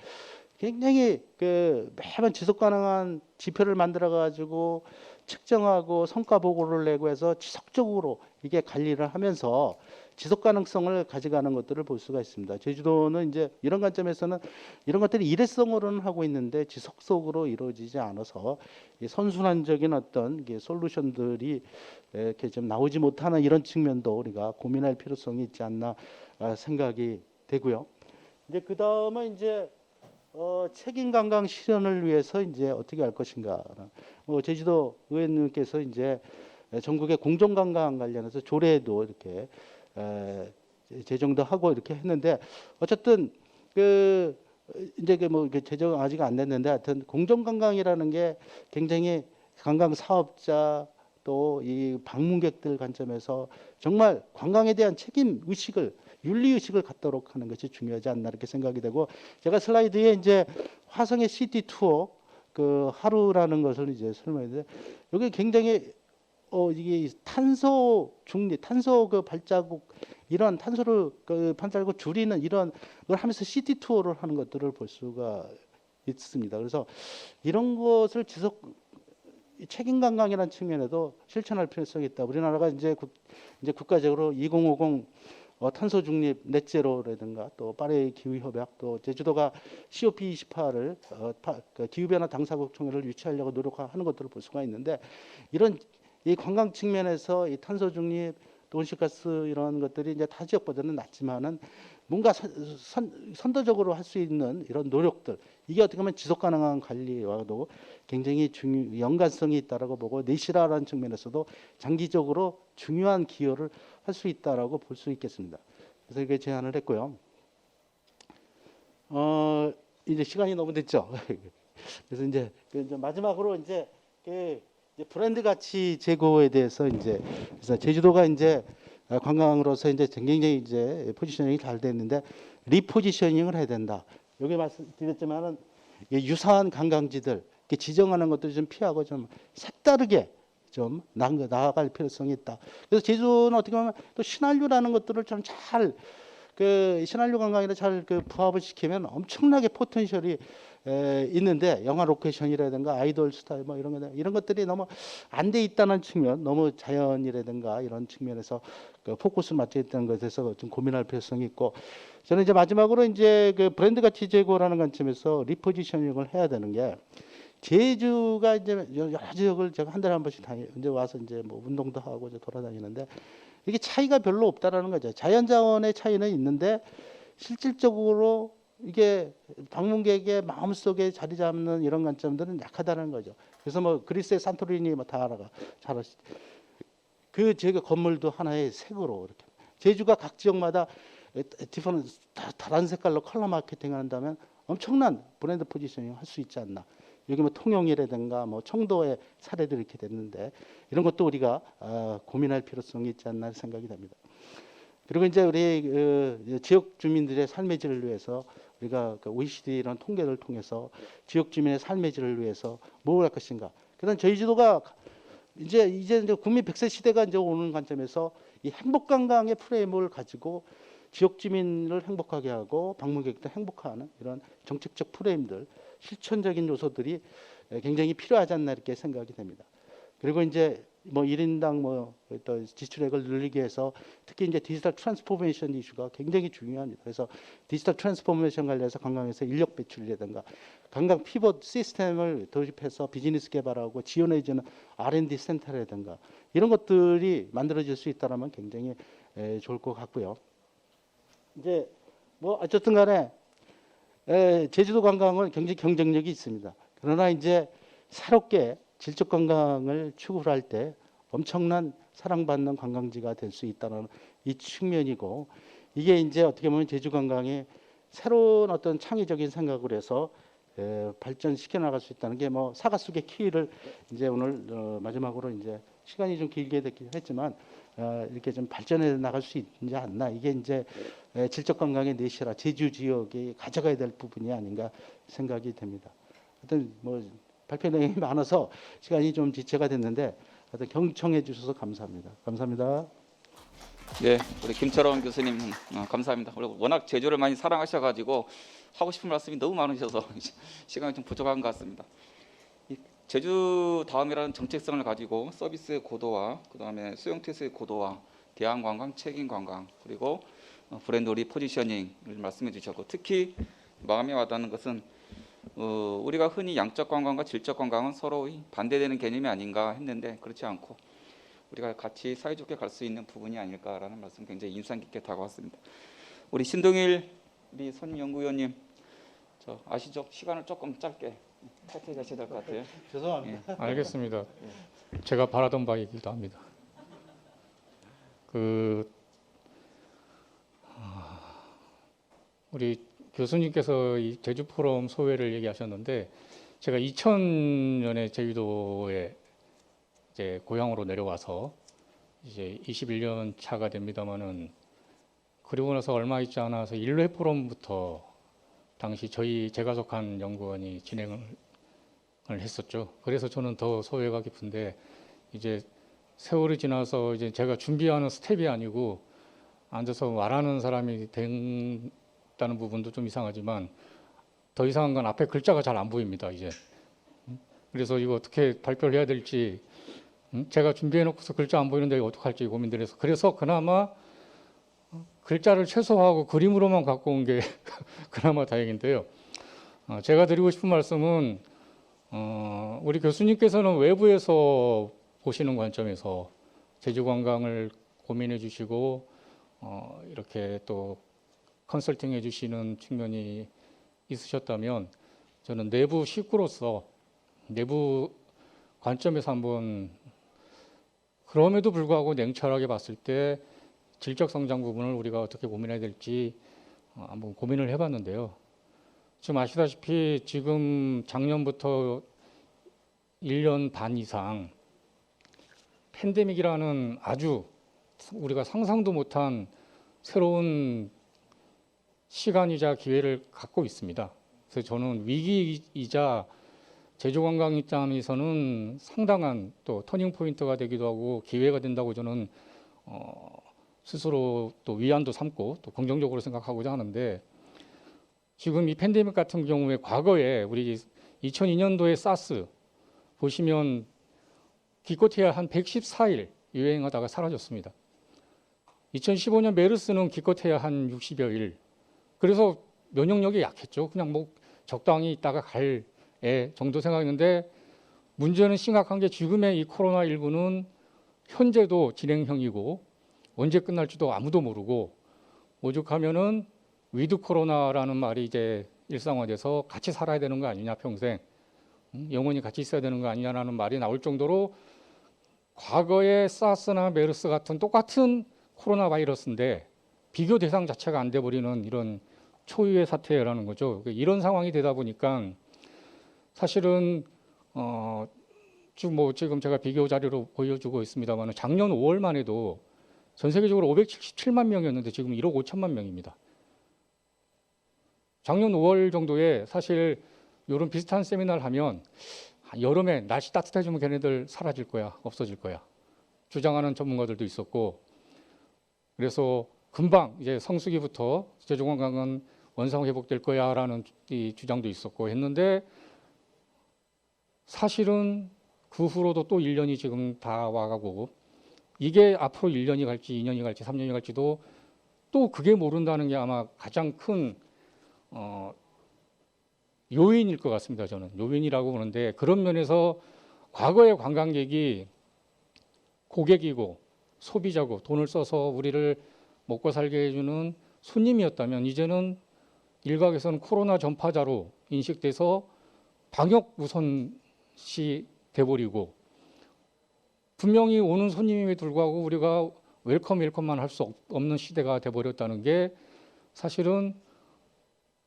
굉장히 매번 지속 가능한 지표를 만들어 가지고 측정하고 성과 보고를 내고 해서 지속적으로 이게 관리를 하면서 지속 가능성을 가져가는 것들을 볼 수가 있습니다. 제주도는 이제 이런 관점에서는 이런 것들이 일회성으로는 하고 있는데 지속적으로 이루어지지 않아서 선순환적인 어떤 솔루션들이 이렇게 좀 나오지 못하는 이런 측면도 우리가 고민할 필요성이 있지 않나 생각이 되고요. 이제 그 다음은 이제 책임 관광 실현을 위해서 이제 어떻게 할 것인가. 제주도 의원님께서 이제 전국의 공정 관광 관련해서 조례도 이렇게 제정도 하고 이렇게 했는데 어쨌든 이제 제정 아직 안 됐는데 하여튼 공정 관광이라는 게 굉장히 관광 사업자 또 이 방문객들 관점에서 정말 관광에 대한 책임 의식을 윤리 의식을 갖도록 하는 것이 중요하지 않나 이렇게 생각이 되고 제가 슬라이드에 이제 화성의 시티 투어 하루라는 것을 이제 설명했는데 여기 굉장히 이게 탄소 발자국 이런 탄소를 판단하고 줄이는 이런 걸 하면서 시티 투어를 하는 것들을 볼 수가 있습니다. 그래서 이런 것을 지속 책임 관광이라는 측면에도 실천할 필요성이 있다. 우리나라가 이제 국가적으로 2050 탄소 중립 넷제로라든가 또 파리 기후 협약 또 제주도가 COP28을 기후 변화 당사국 총회를 유치하려고 노력하는 것들을 볼 수가 있는데 이런 이 관광 측면에서 이 탄소 중립 또 온실가스 이런 것들이 이제 타 지역보다는 낮지만은 뭔가 선도적으로 할 수 있는 이런 노력들 이게 어떻게 보면 지속 가능한 관리와도 굉장히 연관성이 있다라고 보고 내실화라는 측면에서도 장기적으로 중요한 기여를 할 수 있다라고 볼 수 있겠습니다. 그래서 이게 제안을 했고요. 이제 시간이 너무 됐죠. 그래서 이제 마지막으로 이제 브랜드 가치 제고에 대해서 이제 그래서 제주도가 이제 관광으로서 이제 굉장히 이제 포지셔닝이 잘 됐는데 리포지셔닝을 해야 된다. 여기 말씀드렸지만은 유사한 관광지들 지정하는 것도 좀 피하고 좀 색다르게 좀 나아갈 필요성이 있다. 그래서 제주는 어떻게 보면 또 신한류라는 것들을 좀 잘 신한류 관광이라 잘 부합을 시키면 엄청나게 포텐셜이 있는데 영화 로케이션이라든가 아이돌 스타 뭐 이런 것들이 너무 안 돼 있다는 측면, 너무 자연이라든가 이런 측면에서 포커스를 맞춰 있다는 것에서 좀 고민할 필요성이 있고 저는 이제 마지막으로 이제 브랜드 가치 제고라는 관점에서 리포지셔닝을 해야 되는 게 제주가 이제 여러 지역을 제가 한 달에 한 번씩 이제 와서 이제 뭐 운동도 하고 이제 돌아다니는데 이게 차이가 별로 없다라는 거죠. 자연자원의 차이는 있는데 실질적으로 이게 방문객의 마음속에 자리 잡는 이런 관점들은 약하다는 거죠. 그래서 뭐 그리스의 산토리니 뭐 다 알아가 잘 아시죠. 그 지역의 건물도 하나의 색으로 이렇게 제주가 각 지역마다 다른 색깔로 컬러 마케팅을 한다면 엄청난 브랜드 포지셔닝 할 수 있지 않나. 여기 뭐 통영이라든가 뭐 청도의 사례들이 이렇게 됐는데 이런 것도 우리가 고민할 필요성이 있지 않나 생각이 됩니다. 그리고 이제 우리 지역 주민들의 삶의 질을 위해서 우리가 OECD 이런 통계를 통해서 지역 주민의 삶의 질을 위해서 뭘 할 것인가. 그다음 저희 지도가 이제 국민 100세 시대가 이제 오는 관점에서 이 행복 관광의 프레임을 가지고 지역 주민을 행복하게 하고 방문객도 행복하는 이런 정책적 프레임들, 실천적인 요소들이 굉장히 필요하지 않나 이렇게 생각이 됩니다. 그리고 이제 뭐 1인당 뭐 또 지출액을 늘리기 위해서 특히 이제 디지털 트랜스포메이션 이슈가 굉장히 중요합니다. 그래서 디지털 트랜스포메이션 관련해서 관광에서 인력 배출이라든가 관광 피벗 시스템을 도입해서 비즈니스 개발하고 지원해주는 R&D 센터라든가 이런 것들이 만들어질 수 있다라면 굉장히 좋을 것 같고요. 이제 뭐 어쨌든 간에 제주도 관광은 굉장히 경쟁력이 있습니다. 그러나 이제 새롭게 질적 관광을 추구를 할 때 엄청난 사랑받는 관광지가 될 수 있다는 이 측면이고 이게 이제 어떻게 보면 제주 관광이 새로운 어떤 창의적인 생각을 해서 발전시켜 나갈 수 있다는 게 뭐 사과 속의 키위를 이제 오늘 마지막으로 이제 시간이 좀 길게 됐긴 했지만 이렇게 좀 발전해 나갈 수 있지 않나 이게 이제 질적 관광의 내실화 제주 지역이 가져가야 될 부분이 아닌가 생각이 됩니다. 하여튼 뭐 발표 내용이 많아서 시간이 좀 지체가 됐는데 하여튼 경청해 주셔서 감사합니다. 감사합니다. 네, 우리 김철원 교수님 감사합니다. 그리고 워낙 제주를 많이 사랑하셔가지고 하고 싶은 말씀이 너무 많으셔서 시간이 좀 부족한 것 같습니다. 제주 다음이라는 정체성을 가지고 서비스의 고도화, 그다음에 수용 태세의 고도화, 대안 관광, 책임 관광, 그리고 브랜드 리포지셔닝을 말씀해 주셨고 특히 마음에 와닿는 것은 우리가 흔히 양적 관광과 질적 관광은 서로 반대되는 개념이 아닌가 했는데 그렇지 않고 우리가 같이 사이좋게 갈 수 있는 부분이 아닐까라는 말씀 굉장히 인상 깊게 다가왔습니다. 우리 신동일 우리 선임연구위원님 저 아시죠? 시간을 조금 짧게 채택하셔야 될 것 같아요. 죄송합니다. 알겠습니다. 제가 바라던 바이기도 합니다. 우리 교수님께서 이 제주 포럼 소회를 얘기하셨는데 제가 2000년에 제주도에 이제 고향으로 내려와서 이제 21년 차가 됩니다만은 그리고 나서 얼마 있지 않아서 1회 포럼부터 당시 제가 속한 연구원이 진행을 했었죠. 그래서 저는 더 소외가 깊은데 이제 세월이 지나서 이제 제가 준비하는 스텝이 아니고 앉아서 말하는 사람이 된다는 부분도 좀 이상하지만 더 이상한 건 앞에 글자가 잘 안 보입니다, 이제. 그래서 이거 어떻게 발표를 해야 될지 제가 준비해놓고서 글자 안 보이는데 이거 어떡할지 고민들 해서 그래서 그나마 글자를 최소화하고 그림으로만 갖고 온 게 그나마 다행인데요. 제가 드리고 싶은 말씀은 우리 교수님께서는 외부에서 보시는 관점에서 제주 관광을 고민해 주시고 이렇게 또 컨설팅 해 주시는 측면이 있으셨다면 저는 내부 식구로서 내부 관점에서 한번 그럼에도 불구하고 냉철하게 봤을 때 질적 성장 부분을 우리가 어떻게 고민해야 될지 한번 고민을 해봤는데요. 지금 아시다시피 지금 작년부터 1년 반 이상 팬데믹이라는 아주 우리가 상상도 못한 새로운 시간이자 기회를 갖고 있습니다. 그래서 저는 위기이자 제주관광 입장에서는 상당한 또 터닝 포인트가 되기도 하고 기회가 된다고 저는 스스로 또 위안도 삼고 또 긍정적으로 생각하고자 하는데 지금 이 팬데믹 같은 경우에 과거에 우리 2002년도에 사스 보시면 기껏해야 한 114일 유행하다가 사라졌습니다. 2015년 메르스는 기껏해야 한 60여 일. 그래서 면역력이 약했죠. 그냥 뭐 적당히 있다가 갈 정도 생각했는데 문제는 심각한 게 지금의 이 코로나19는 현재도 진행형이고 언제 끝날지도 아무도 모르고 오죽하면은 위드 코로나라는 말이 이제 일상화돼서 같이 살아야 되는 거 아니냐 평생 영원히 같이 있어야 되는 거 아니냐라는 말이 나올 정도로 과거의 사스나 메르스 같은 똑같은 코로나 바이러스인데 비교 대상 자체가 안 돼 버리는 이런 초유의 사태라는 거죠. 이런 상황이 되다 보니까 사실은 지금 제가 비교 자료로 보여주고 있습니다만 작년 5월만 해도 전 세계적으로 577만 명이었는데 지금 1억 5천만 명입니다. 작년 5월 정도에 사실 이런 비슷한 세미나를 하면 여름에 날씨 따뜻해지면 걔네들 사라질 거야, 없어질 거야 주장하는 전문가들도 있었고 그래서 금방 이제 성수기부터 제주관광은 원상 회복될 거야라는 이 주장도 있었고 했는데 사실은 그 후로도 또 1년이 지금 다 와가고 이게 앞으로 1년이 갈지 2년이 갈지 3년이 갈지도 또 그게 모른다는 게 아마 가장 큰 요인일 것 같습니다. 저는 요인이라고 보는데 그런 면에서 과거의 관광객이 고객이고 소비자고 돈을 써서 우리를 먹고 살게 해주는 손님이었다면 이제는 일각에서는 코로나 전파자로 인식돼서 방역 우선시 돼버리고 분명히 오는 손님임에 불구하고 우리가 웰컴만 할 수 없는 시대가 돼버렸다는 게 사실은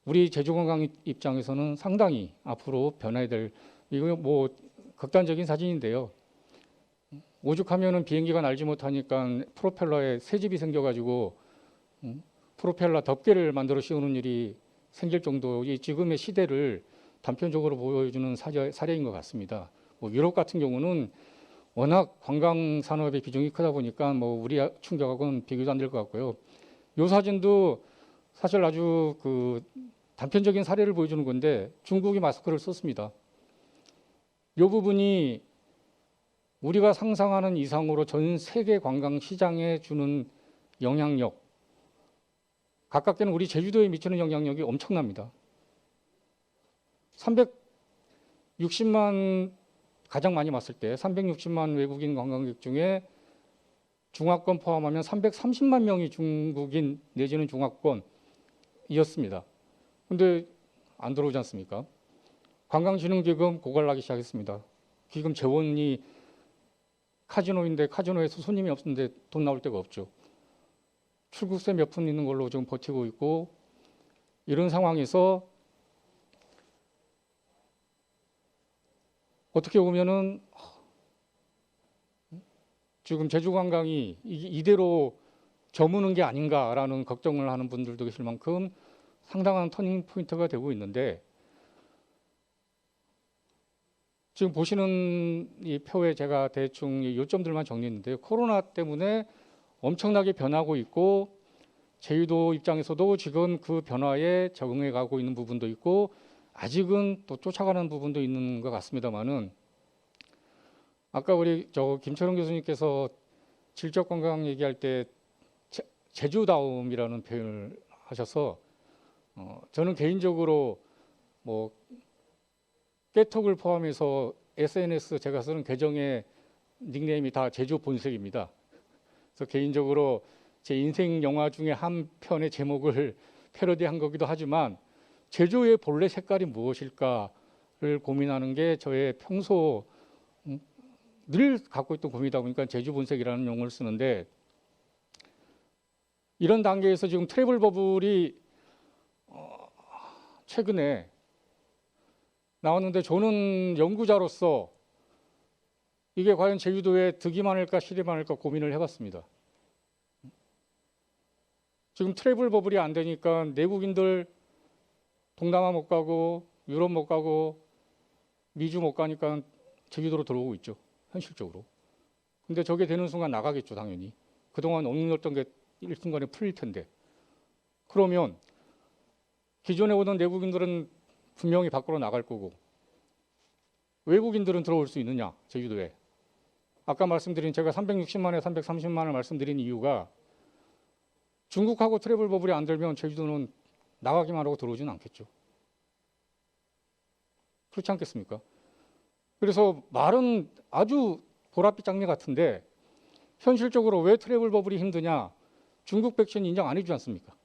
우리 제주관광 입장에서는 상당히 앞으로 변해야 될 이거 뭐 극단적인 사진인데요. 오죽하면은 비행기가 날지 못하니까 프로펠러에 새집이 생겨가지고 프로펠러 덮개를 만들어 씌우는 일이 생길 정도 이 지금의 시대를 단편적으로 보여주는 사례인 것 같습니다. 뭐 유럽 같은 경우는 워낙 관광 산업의 비중이 크다 보니까 뭐 우리 충격하고는 비교도 안 될 것 같고요. 이 사진도 사실 아주 그 단편적인 사례를 보여주는 건데 중국이 마스크를 썼습니다. 이 부분이 우리가 상상하는 이상으로 전 세계 관광 시장에 주는 영향력, 가깝게는 우리 제주도에 미치는 영향력이 엄청납니다. 360만 가장 많이 왔을 때 360만 외국인 관광객 중에 중화권 포함하면 330만 명이 중국인 내지는 중화권이었습니다. 근데 안 들어오지 않습니까? 관광진흥기금 고갈나기 시작했습니다. 기금 재원이 카지노인데 카지노에서 손님이 없는데 돈 나올 데가 없죠. 출국세 몇 푼 있는 걸로 지금 버티고 있고 이런 상황에서 어떻게 보면은 지금 제주관광이 이대로 저무는 게 아닌가라는 걱정을 하는 분들도 계실 만큼 상당한 터닝 포인트가 되고 있는데 지금 보시는 이 표에 제가 대충 요점들만 정리했는데요. 코로나 때문에 엄청나게 변하고 있고 제주도 입장에서도 지금 그 변화에 적응해 가고 있는 부분도 있고 아직은 또 쫓아가는 부분도 있는 것 같습니다만은 아까 우리 김철원 교수님께서 질적 건강 얘기할 때 제주다움이라는 표현을 하셔서 저는 개인적으로 뭐 깨톡을 포함해서 SNS 제가 쓰는 계정의 닉네임이 다 제주 본색입니다. 그래서 개인적으로 제 인생 영화 중에 한 편의 제목을 패러디한 거기도 하지만 제주의 본래 색깔이 무엇일까를 고민하는 게 저의 평소 늘 갖고 있던 고민이다 보니까 제주 본색이라는 용어를 쓰는데 이런 단계에서 지금 트래블 버블이 최근에 나왔는데 저는 연구자로서 이게 과연 제주도에 득이 많을까 실이 많을까 고민을 해봤습니다. 지금 트래블 버블이 안 되니까 내국인들 동남아 못 가고 유럽 못 가고 미주 못 가니까 제주도로 들어오고 있죠. 현실적으로. 근데 저게 되는 순간 나가겠죠, 당연히. 그동안 억눌렸던 게 일순간에 풀릴 텐데. 그러면 기존에 오던 내국인들은 분명히 밖으로 나갈 거고 외국인들은 들어올 수 있느냐, 제주도에. 아까 말씀드린 제가 360만에 330만을 말씀드린 이유가 중국하고 트래블 버블이 안 들면 제주도는 나가기만 하고 들어오지는 않겠죠. 그렇지 않겠습니까? 그래서 말은 아주 보랏빛 장미 같은데 현실적으로 왜 트래블 버블이 힘드냐? 중국 백신 인정 안 해주지 않습니까?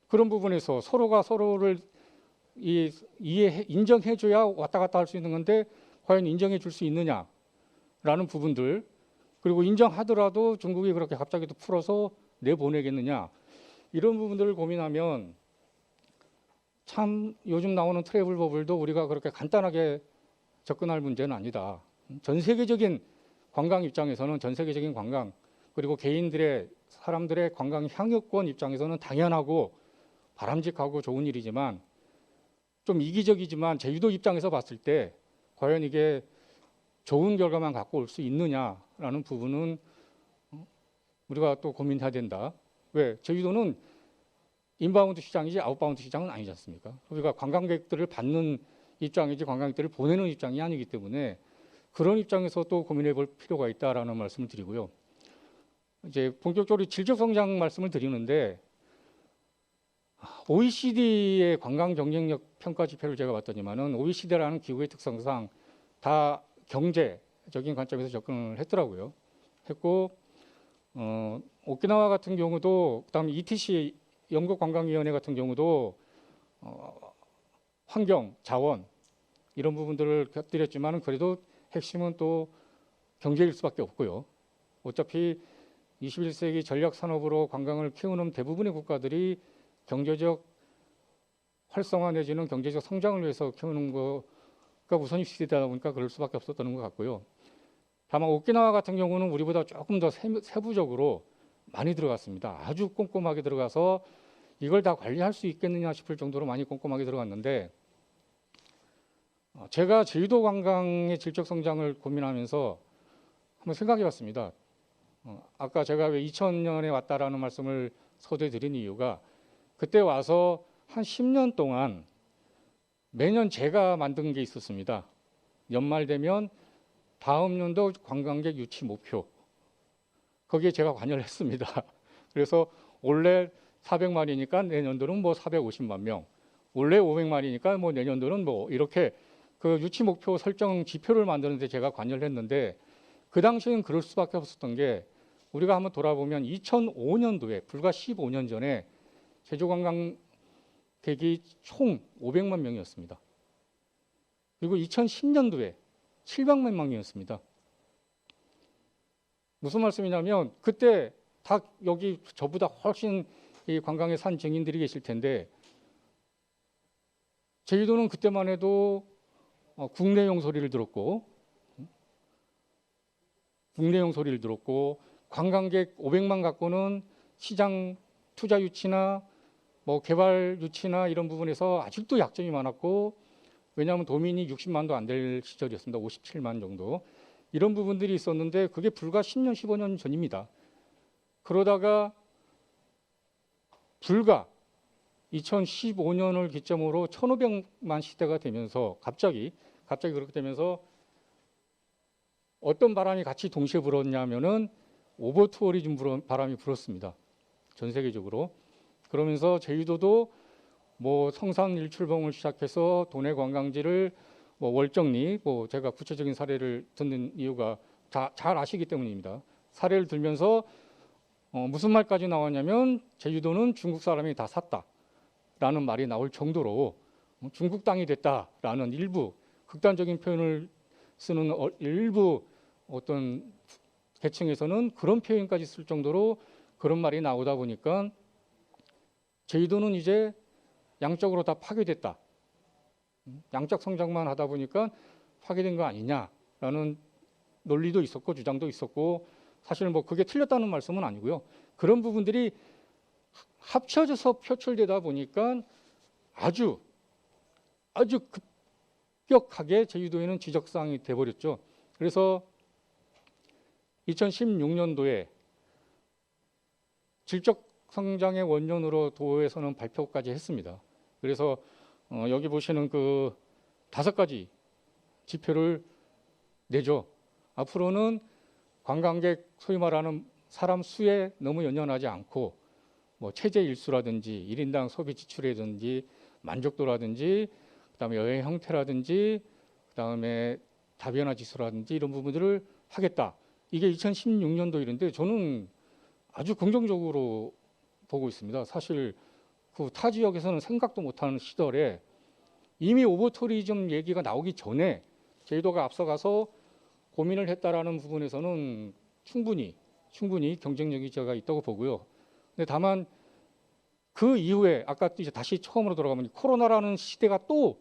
그런 부분에서 서로가 서로를 인정해줘야 왔다 갔다 할 수 있는 건데 과연 인정해 줄 수 있느냐라는 부분들, 그리고 인정하더라도 중국이 그렇게 갑자기 또 풀어서 내보내겠느냐, 이런 부분들을 고민하면 참 요즘 나오는 트래블 버블도 우리가 그렇게 간단하게 접근할 문제는 아니다. 전 세계적인 관광 입장에서는, 전 세계적인 관광, 그리고 개인들의 사람들의 관광 향유권 입장에서는 당연하고 바람직하고 좋은 일이지만 좀 이기적이지만 제주도 입장에서 봤을 때 과연 이게 좋은 결과만 갖고 올 수 있느냐라는 부분은 우리가 또 고민해야 된다. 왜? 제주도는 인바운드 시장이지 아웃바운드 시장은 아니지 않습니까? 우리가 관광객들을 받는 입장이지 관광객들을 보내는 입장이 아니기 때문에 그런 입장에서 또 고민해 볼 필요가 있다라는 말씀을 드리고요. 이제 본격적으로 질적 성장 말씀을 드리는데 OECD의 관광 경쟁력 평가 지표를 제가 봤더니만은 OECD라는 기구의 특성상 다 경제적인 관점에서 접근을 했더라고요. 했고 오키나와 같은 경우도, 그다음에 ETC 영국관광위원회 같은 경우도 환경, 자원 이런 부분들을 곁들였지만 그래도 핵심은 또 경제일 수밖에 없고요. 어차피 21세기 전략 산업으로 관광을 키우는 대부분의 국가들이 경제적 활성화 내지는 경제적 성장을 위해서 키우는 거가 우선시되다 보니까 그럴 수밖에 없었던 것 같고요. 다만 오키나와 같은 경우는 우리보다 조금 더 세부적으로 많이 들어갔습니다. 아주 꼼꼼하게 들어가서 이걸 다 관리할 수 있겠느냐 싶을 정도로 많이 꼼꼼하게 들어갔는데 제가 제주도 관광의 질적 성장을 고민하면서 한번 생각해 봤습니다. 아까 제가 왜 2000년에 왔다라는 말씀을 서두에 드린 이유가 그때 와서 한 10년 동안 매년 제가 만든 게 있었습니다. 연말 되면 다음 연도 관광객 유치 목표, 거기에 제가 관여를 했습니다. 그래서 원래 400만이니까 내년도는 뭐 450만 명, 원래 500만이니까 뭐 내년도는 뭐 이렇게 그 유치 목표 설정 지표를 만드는데 제가 관여를 했는데 그 당시에는 그럴 수밖에 없었던 게 우리가 한번 돌아보면 2005년도에 불과 15년 전에 제주 관광객이 총 500만 명이었습니다. 그리고 2010년도에 700만 명이었습니다. 무슨 말씀이냐면 그때 다 여기 저보다 훨씬 이 관광에 산 증인들이 계실 텐데 제주도는 그때만 해도 국내용 소리를 들었고 관광객 500만 갖고는 시장 투자 유치나 뭐 개발 유치나 이런 부분에서 아직도 약점이 많았고, 왜냐하면 도민이 60만도 안 될 시절이었습니다. 57만 정도. 이런 부분들이 있었는데 그게 불과 10년, 15년 전입니다. 그러다가 불과 2015년을 기점으로 1,500만 시대가 되면서 갑자기 그렇게 되면서 어떤 바람이 같이 동시에 불었냐면은 오버 투어리즘 바람이 불었습니다. 전 세계적으로. 그러면서 제주도도 뭐 성산 일출봉을 시작해서 도내 관광지를 뭐 월정리, 뭐 제가 구체적인 사례를 듣는 이유가 잘 아시기 때문입니다. 사례를 들면서 무슨 말까지 나왔냐면 제주도는 중국 사람이 다 샀다라는 말이 나올 정도로 중국 땅이 됐다라는 일부 극단적인 표현을 쓰는 일부 어떤 계층에서는 그런 표현까지 쓸 정도로 그런 말이 나오다 보니까 제주도는 이제 양적으로 다 파괴됐다. 양적 성장만 하다 보니까 파괴된 거 아니냐라는 논리도 있었고 주장도 있었고 사실 뭐 그게 틀렸다는 말씀은 아니고요. 그런 부분들이 합쳐져서 표출되다 보니까 아주 급격하게 제주도에는 지적사항이 돼버렸죠. 그래서 2016년도에 질적 성장의 원년으로 도에서는 발표까지 했습니다. 그래서 여기 보시는 그 5가지 지표를 내죠. 앞으로는 관광객 소위 말하는 사람 수에 너무 연연하지 않고 뭐 체제 일수라든지 1인당 소비 지출이라든지 만족도라든지 그다음에 여행 형태라든지 그다음에 다변화 지수라든지 이런 부분들을 하겠다. 이게 2016년도 일인데 저는 아주 긍정적으로 보고 있습니다. 사실 그 타 지역에서는 생각도 못하는 시절에 이미 오버투리즘 얘기가 나오기 전에 제주도가 앞서가서 고민을 했다라는 부분에서는 충분히 경쟁력이 제가 있다고 보고요. 근데 다만 그 이후에 아까 이제 다시 처음으로 돌아가면 코로나라는 시대가 또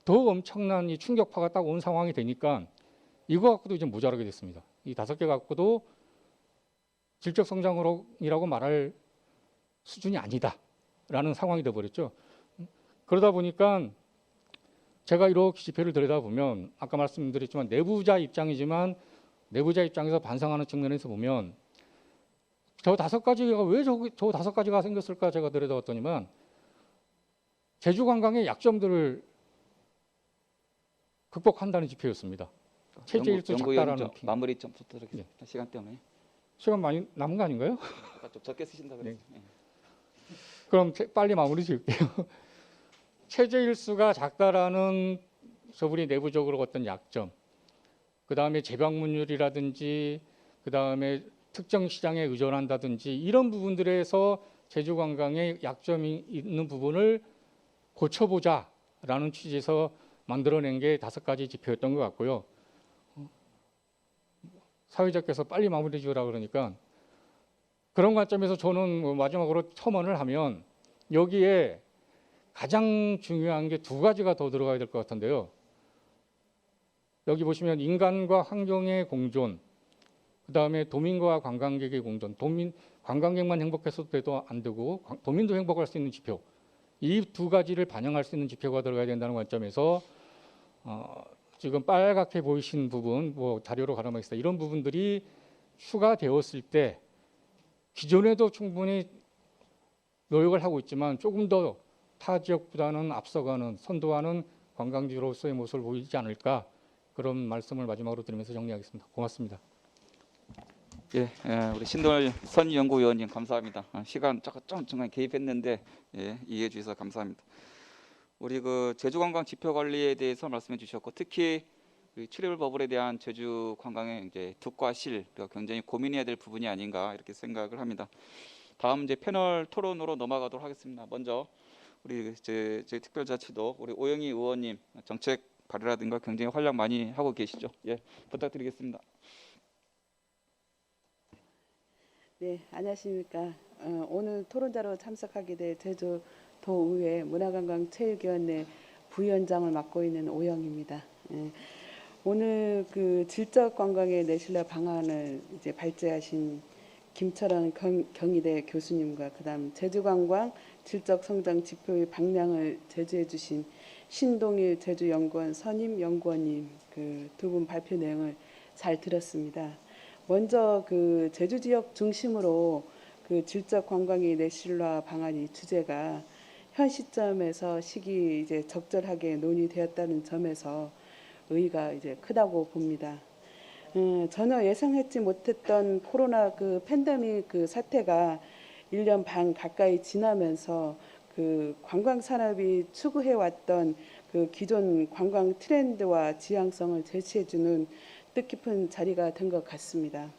더 엄청난 이 충격파가 딱 온 상황이 되니까 이거 갖고도 이제 모자라게 됐습니다. 이 5개 갖고도 질적 성장이라고 말할 수준이 아니다라는 상황이 되어버렸죠. 그러다 보니까 제가 이렇게 지표를 들여다보면 아까 말씀드렸지만 내부자 입장이지만 내부자 입장에서 반성하는 측면에서 보면 저 5가지가 왜 저 5가지가 생겼을까 제가 들여다봤더니만 제주 관광의 약점들을 극복한다는 지표였습니다. 체제 일수 작다라는 마무리 좀 부탁드리겠습니다. 시간 때문에. 시간 많이 남은 거 아닌가요? 아까 좀 적게 쓰신다 그랬죠. 네. 그럼 빨리 마무리 지을게요. 체제 일수가 작다라는 저분이 내부적으로 어떤 약점, 그 다음에 재방문율이라든지, 그 다음에 특정 시장에 의존한다든지 이런 부분들에서 제주 관광의 약점이 있는 부분을 고쳐보자라는 취지에서 만들어낸 게 5가지 지표였던 것 같고요. 사회자께서 빨리 마무리 지으라 그러니까 그런 관점에서 저는 뭐 마지막으로 첨언을 하면 여기에 가장 중요한 게 2가지가 더 들어가야 될 것 같은데요. 여기 보시면 인간과 환경의 공존, 그 다음에 도민과 관광객의 공존, 관광객만 행복했어도 돼도 안 되고 도민도 행복할 수 있는 지표, 이 2가지를 반영할 수 있는 지표가 들어가야 된다는 관점에서 지금 빨갛게 보이신 부분, 뭐 자료로 가려면 있다 이런 부분들이 추가되었을 때 기존에도 충분히 노력을 하고 있지만 조금 더 타 지역보다는 앞서가는 선도하는 관광지로서의 모습을 보이지 않을까 그런 말씀을 마지막으로 드리면서 정리하겠습니다. 고맙습니다. 예, 우리 신동열 선 연구위원님 감사합니다. 시간 좀 중간에 개입했는데 이해해 주셔서 감사합니다. 우리 그 제주 관광 지표 관리에 대해서 말씀해 주셨고 특히 출입을 버블에 대한 제주 관광의 이제 득과 실가 굉장히 고민해야 될 부분이 아닌가 이렇게 생각을 합니다. 다음 이제 패널 토론으로 넘어가도록 하겠습니다. 먼저 우리 제 특별자치도 우리 오영희 의원님 정책 발의라든가 굉장히 활약 많이 하고 계시죠. 예, 부탁드리겠습니다. 네, 안녕하십니까. 오늘 토론자로 참석하게 될 제주도의회 문화관광체육위원회 부위원장을 맡고 있는 오영입니다. 오늘 그 질적 관광의 내실화 방안을 이제 발제하신 김철원 경희대 교수님과 그다음 제주관광 질적 성장 지표의 방향을 제주해 주신 신동일 제주연구원 선임 연구원님 그 2분 발표 내용을 잘 들었습니다. 먼저 그 제주 지역 중심으로 그 질적 관광의 내실화 방안이 주제가 현 시점에서 시기 이제 적절하게 논의되었다는 점에서 의의가 이제 크다고 봅니다. 전혀 예상했지 못했던 코로나 그 팬데믹 그 사태가 1년 반 가까이 지나면서 그 관광 산업이 추구해 왔던 그 기존 관광 트렌드와 지향성을 제시해주는 뜻깊은 자리가 된 것 같습니다.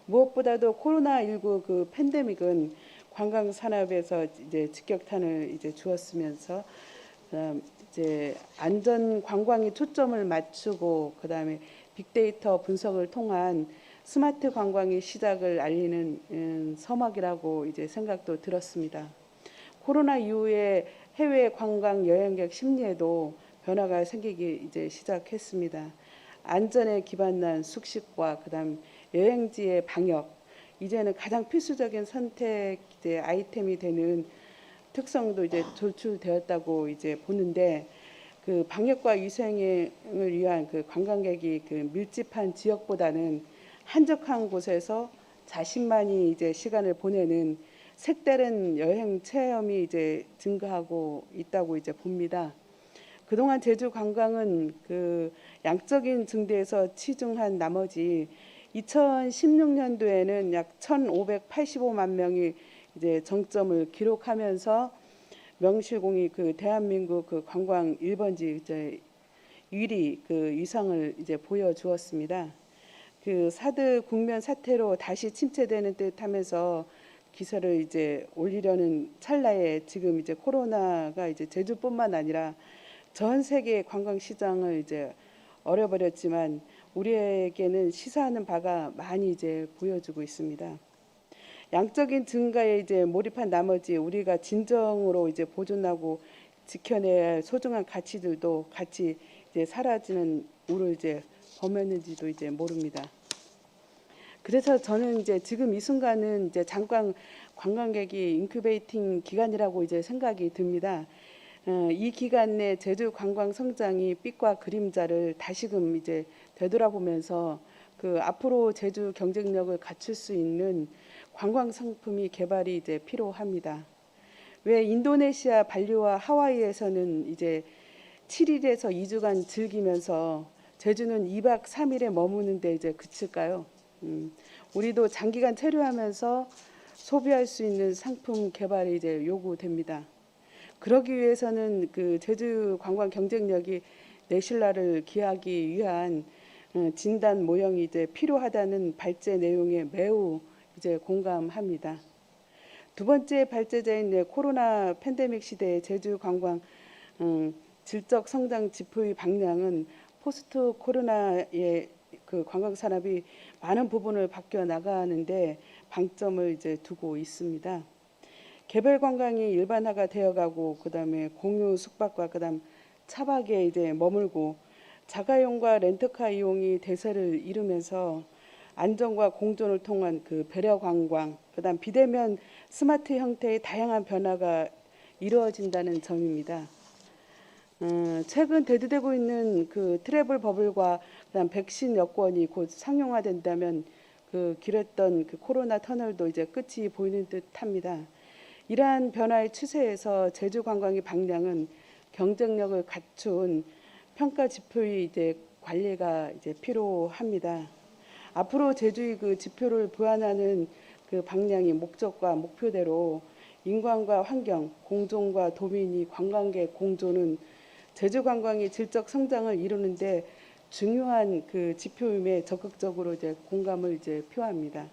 무엇보다도 코로나19 그 팬데믹은 관광 산업에서 이제 직격탄을 이제 주었으면서 그다음 이제 안전 관광에 초점을 맞추고 그다음에 빅데이터 분석을 통한 스마트 관광의 시작을 알리는 서막이라고 이제 생각도 들었습니다. 코로나 이후에 해외 관광 여행객 심리에도 변화가 생기기 이제 시작했습니다. 안전에 기반한 숙식과 그다음 여행지의 방역, 이제는 가장 필수적인 선택 이제 아이템이 되는 특성도 이제 조출되었다고 이제 보는데, 그 방역과 위생을 위한 그 관광객이 그 밀집한 지역보다는 한적한 곳에서 자신만이 이제 시간을 보내는 색다른 여행 체험이 이제 증가하고 있다고 이제 봅니다. 그동안 제주 관광은 그 양적인 증대에서 치중한 나머지 2016년도에는 약 1,585만 명이 이제 정점을 기록하면서 명실공히 그 대한민국 그 관광 1번지 이제 1위 그 위상을 이제 보여주었습니다. 그 사드 국면 사태로 다시 침체되는 듯하면서 기세를 이제 올리려는 찰나에 지금 이제 코로나가 이제 제주뿐만 아니라 전 세계 관광 시장을 이제 얼어버렸지만 우리에게는 시사하는 바가 많이 이제 보여주고 있습니다. 양적인 증가에 이제 몰입한 나머지 우리가 진정으로 이제 보존하고 지켜내야 할 소중한 가치들도 같이 이제 사라지는 우를 이제 범했는지도 이제 모릅니다. 그래서 저는 이제 지금 이 순간은 이제 잠깐 관광객이 인큐베이팅 기간이라고 이제 생각이 듭니다. 이 기간 내 제주 관광 성장이 빛과 그림자를 다시금 이제 되돌아보면서 그 앞으로 제주 경쟁력을 갖출 수 있는 관광 상품이 개발이 이제 필요합니다. 왜 인도네시아 발리와 하와이에서는 이제 7일에서 2주간 즐기면서 제주는 2박 3일에 머무는데 이제 그칠까요? 우리도 장기간 체류하면서 소비할 수 있는 상품 개발이 이제 요구됩니다. 그러기 위해서는 그 제주 관광 경쟁력이 내실화를 기하기 위한 진단 모형이 이제 필요하다는 발제 내용에 매우 이제 공감합니다. 두 번째 발제자인 코로나 팬데믹 시대의 제주 관광 질적 성장 지표의 방향은 포스트 코로나의 그 관광 산업이 많은 부분을 바뀌어 나가는데 방점을 이제 두고 있습니다. 개별 관광이 일반화가 되어가고 그다음에 공유 숙박과 그다음 차박에 이제 머물고 자가용과 렌터카 이용이 대세를 이루면서 안전과 공존을 통한 그 배려 관광, 그다음 비대면 스마트 형태의 다양한 변화가 이루어진다는 점입니다. 최근 대두되고 있는 그 트래블 버블과 그다음 백신 여권이 곧 상용화된다면 그 길었던 그 코로나 터널도 이제 끝이 보이는 듯합니다. 이러한 변화의 추세에서 제주 관광의 방향은 경쟁력을 갖춘 평가 지표의 이제 관리가 이제 필요합니다. 앞으로 제주의 그 지표를 보완하는 그 방향이 목적과 목표대로 인간과 환경, 공존과 도민이 관광객 공존은 제주 관광의 질적 성장을 이루는데 중요한 그 지표임에 적극적으로 이제 공감을 이제 표합니다.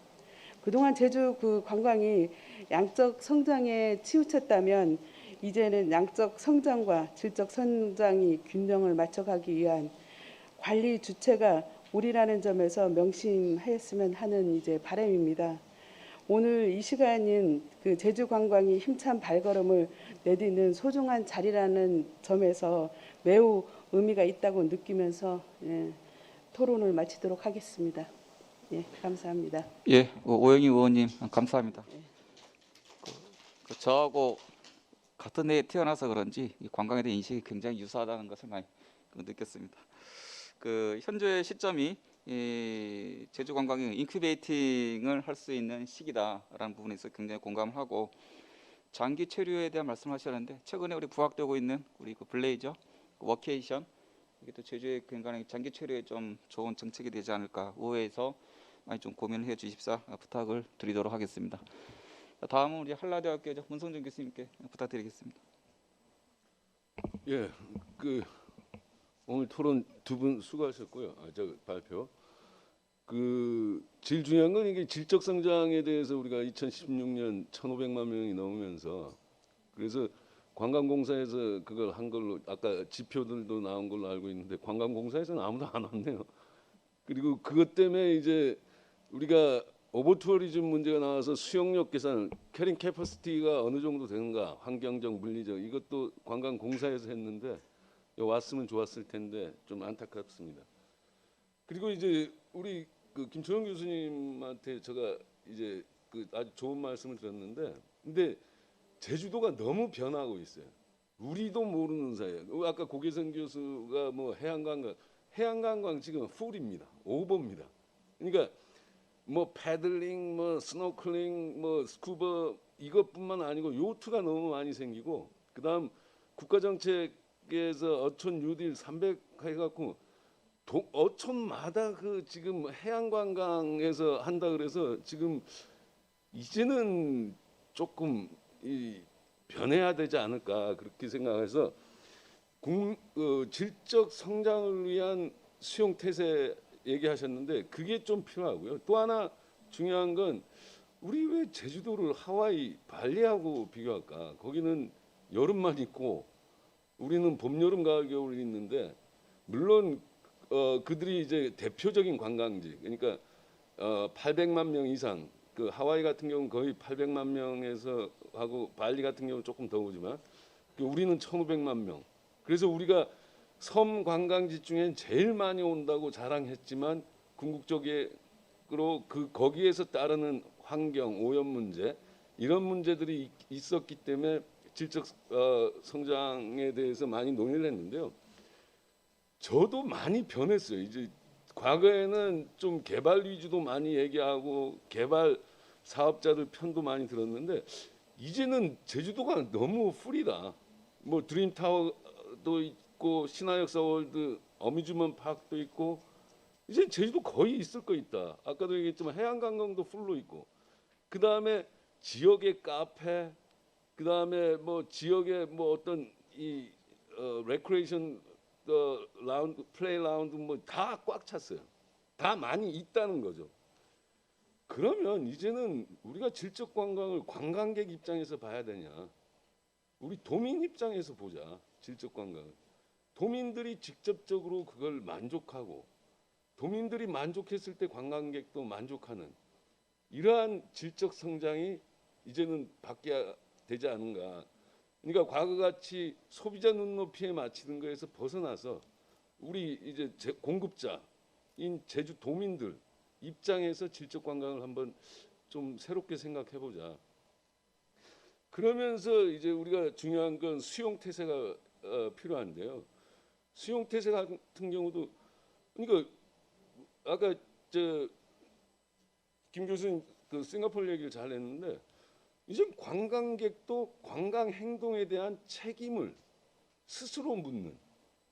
그동안 제주 그 관광이 양적 성장에 치우쳤다면 이제는 양적 성장과 질적 성장이 균형을 맞춰가기 위한 관리 주체가 우리라는 점에서 명심하였으면 하는 이제 바람입니다. 오늘 이 시간인 그 제주 관광이 힘찬 발걸음을 내딛는 소중한 자리라는 점에서 매우 의미가 있다고 느끼면서 토론을 마치도록 하겠습니다. 예, 감사합니다. 예, 오영희 의원님 감사합니다. 저하고 같은 해에 태어나서 그런지 이 관광에 대한 인식이 굉장히 유사하다는 것을 많이 느꼈습니다. 그 현재 시점이 이 제주 관광이 인큐베이팅을 할 수 있는 시기다라는 부분에서 굉장히 공감을 하고 장기 체류에 대한 말씀하셨는데 최근에 우리 부각되고 있는 우리 그 블레이저 워케이션 이게 또 제주의 굉장히 장기 체류에 좀 좋은 정책이 되지 않을까 의회에서 많이 좀 고민을 해 주십사 부탁을 드리도록 하겠습니다. 다음은 우리 한라대학교 문성준 교수님께 부탁드리겠습니다. 예, 그 오늘 토론 두 분 수고하셨고요. 저 발표. 그 제일 중요한 건 이게 질적 성장에 대해서 우리가 2016년 1,500만 명이 넘으면서 그래서 관광공사에서 그걸 한 걸로 아까 지표들도 나온 걸로 알고 있는데 관광공사에서는 아무도 안 왔네요. 그리고 그것 때문에 이제 우리가 오버투어리즘 문제가 나와서 수용력 계산, 캐링 캐퍼시티가 어느 정도 되는가, 환경적, 물리적 이것도 관광공사에서 했는데 왔으면 좋았을 텐데 좀 안타깝습니다. 그리고 이제 우리 그 김철원 교수님한테 제가 이제 그 아주 좋은 말씀을 들었는데, 근데 제주도가 너무 변하고 있어요. 우리도 모르는 사이에. 아까 고계선 교수가 뭐 해양관광 지금 풀입니다. 오버입니다. 그러니까 뭐 패들링, 뭐 스노클링, 뭐 스쿠버 이것뿐만 아니고 요트가 너무 많이 생기고, 그다음 국가정책에서 어촌 뉴딜 300 해갖고 어촌마다 그 지금 해양관광에서 한다 그래서 지금 이제는 조금 이 변해야 되지 않을까 그렇게 생각해서 질적 성장을 위한 수용 태세 얘기하셨는데 그게 좀 필요하고요. 또 하나 중요한 건 우리 왜 제주도를 하와이, 발리하고 비교할까? 거기는 여름만 있고 우리는 봄, 여름, 가을, 겨울이 있는데 물론 그들이 이제 대표적인 관광지 그러니까 800만 명 이상 그 하와이 같은 경우는 거의 800만 명에서 하고 발리 같은 경우는 조금 더 오지만 우리는 1,500만 명. 그래서 우리가 섬 관광지 중엔 제일 많이 온다고 자랑했지만 궁극적으로 거기에서 따르는 환경 오염 문제 이런 문제들이 있었기 때문에 질적 성장에 대해서 많이 논의를 했는데요. 저도 많이 변했어요. 이제 과거에는 좀 개발 위주도 많이 얘기하고 개발 사업자들 편도 많이 들었는데 이제는 제주도가 너무 풀이다. 뭐 드림타워도 있고 신화역사월드 어뮤즈먼트 파크도 있고 이제 제주도 거의 있을 거 있다. 아까도 얘기했지만 해양관광도 풀로 있고 그 다음에 지역의 카페 그 다음에 뭐 지역의 뭐 어떤 이 레크레이션 라운드, 플레이 라운드 뭐 다 꽉 찼어요. 다 많이 있다는 거죠. 그러면 이제는 우리가 질적 관광을 관광객 입장에서 봐야 되냐? 우리 도민 입장에서 보자. 질적 관광을. 도민들이 직접적으로 그걸 만족하고 도민들이 만족했을 때 관광객도 만족하는 이러한 질적 성장이 이제는 바뀌어야 되지 않은가. 그러니까 과거같이 소비자 눈높이에 맞추는 거에서 벗어나서 우리 이제 공급자인 제주 도민들 입장에서 질적 관광을 한번 좀 새롭게 생각해 보자. 그러면서 이제 우리가 중요한 건 수용 태세가 필요한데요. 수용 태세 같은 경우도 그러니까 아까 김 교수님 그 싱가포르 얘기를 잘 했는데 이제 관광객도 관광 행동에 대한 책임을 스스로 묻는.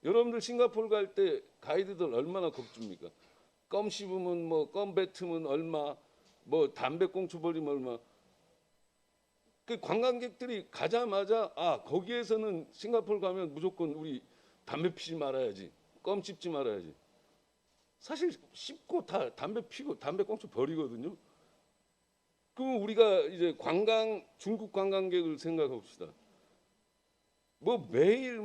여러분들 싱가포르 갈 때 가이드들 얼마나 겁줍니까? 껌 씹으면 뭐 껌 뱉으면 얼마, 뭐 담배꽁초 버리면 얼마. 그 관광객들이 가자마자 거기에서는 싱가포르 가면 무조건 우리 담배 피지 말아야지, 껌 씹지 말아야지. 사실 씹고 다 담배 피고 담배꽁초 버리거든요. 그럼 우리가 이제 중국 관광객을 생각해 봅시다. 뭐 매일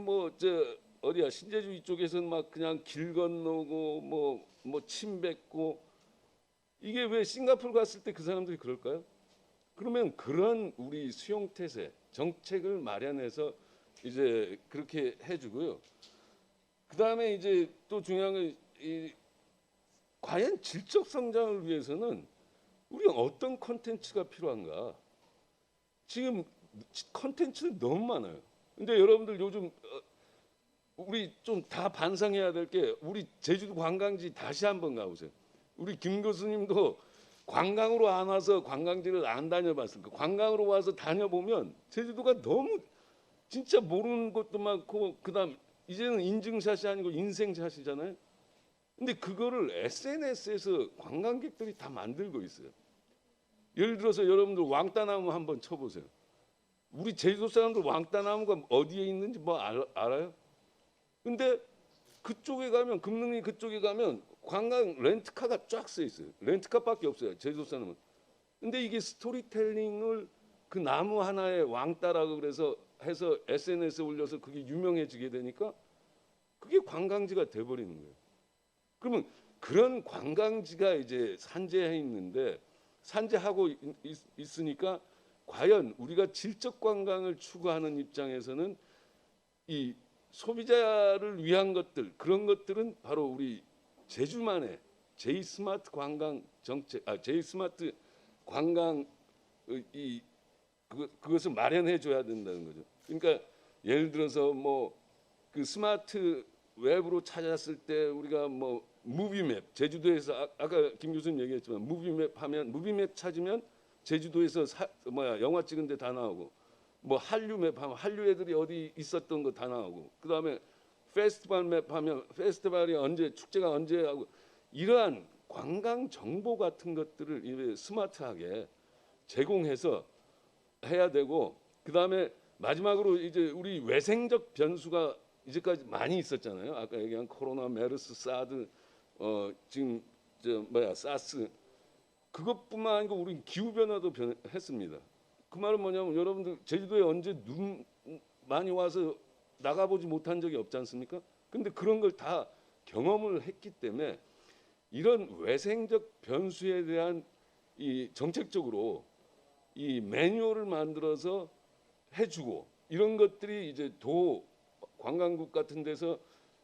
어디야 신제주 이쪽에서는 막 그냥 길 건너고 뭐 침 뱉고 이게 왜 싱가포르 갔을 때 그 사람들이 그럴까요? 그러면 그런 우리 수용 태세 정책을 마련해서 이제 그렇게 해주고요. 그 다음에 이제 또 중요한 건 과연 질적 성장을 위해서는 우리가 어떤 콘텐츠가 필요한가? 지금 콘텐츠는 너무 많아요. 근데 여러분들 요즘 우리 좀 다 반성해야 될 게 우리 제주도 관광지 다시 한번 가보세요. 우리 김 교수님도 관광으로 안 와서 관광지를 안 다녀봤을 거예요. 관광으로 와서 다녀보면 제주도가 너무 진짜 모르는 것도 많고 그다음 이제는 인증샷이 아니고 인생샷이잖아요. 근데 그거를 SNS에서 관광객들이 다 만들고 있어요. 예를 들어서 여러분들 왕따나무 한번 쳐보세요. 우리 제주도 사람들 왕따나무가 어디에 있는지 뭐 알아요? 근데 그쪽에 가면 금능리 그쪽에 가면 관광 렌트카가 쫙 써 있어요. 렌트카밖에 없어요. 제주도 사람은. 근데 이게 스토리텔링을 그 나무 하나에 왕따라고 그래서 해서 SNS에 올려서 그게 유명해지게 되니까 그게 관광지가 돼버리는 거예요. 그러면 그런 관광지가 이제 산재해 있는데 산재하고 있으니까 과연 우리가 질적 관광을 추구하는 입장에서는 이 소비자를 위한 것들 그런 것들은 바로 우리 제주만의 제이스마트 관광 정책, 제이스마트 관광 그것을 마련해 줘야 된다는 거죠. 그러니까 예를 들어서 뭐 그 스마트 웹으로 찾았을 때 우리가 뭐 무비맵 제주도에서 아까 김 교수님 얘기했지만 무비맵 찾으면 제주도에서 영화 찍은 데 다 나오고 뭐 한류 맵 하면 한류 애들이 어디 있었던 거 다 나오고 그다음에 페스티벌 맵 하면 페스티벌이 언제 축제가 언제 하고 이러한 관광 정보 같은 것들을 이제 스마트하게 제공해서 해야 되고 그다음에 마지막으로 이제 우리 외생적 변수가 이제까지 많이 있었잖아요. 아까 얘기한 코로나, 메르스, 사드, 지금 사스 그것뿐만 아니고 우리 기후 변화도 했습니다. 그 말은 뭐냐면 여러분들 제주도에 언제 눈 많이 와서 나가보지 못한 적이 없지 않습니까? 근데 그런 걸 다 경험을 했기 때문에 이런 외생적 변수에 대한 이 정책적으로 이 매뉴얼을 만들어서 해주고 이런 것들이 이제 도 관광국 같은 데서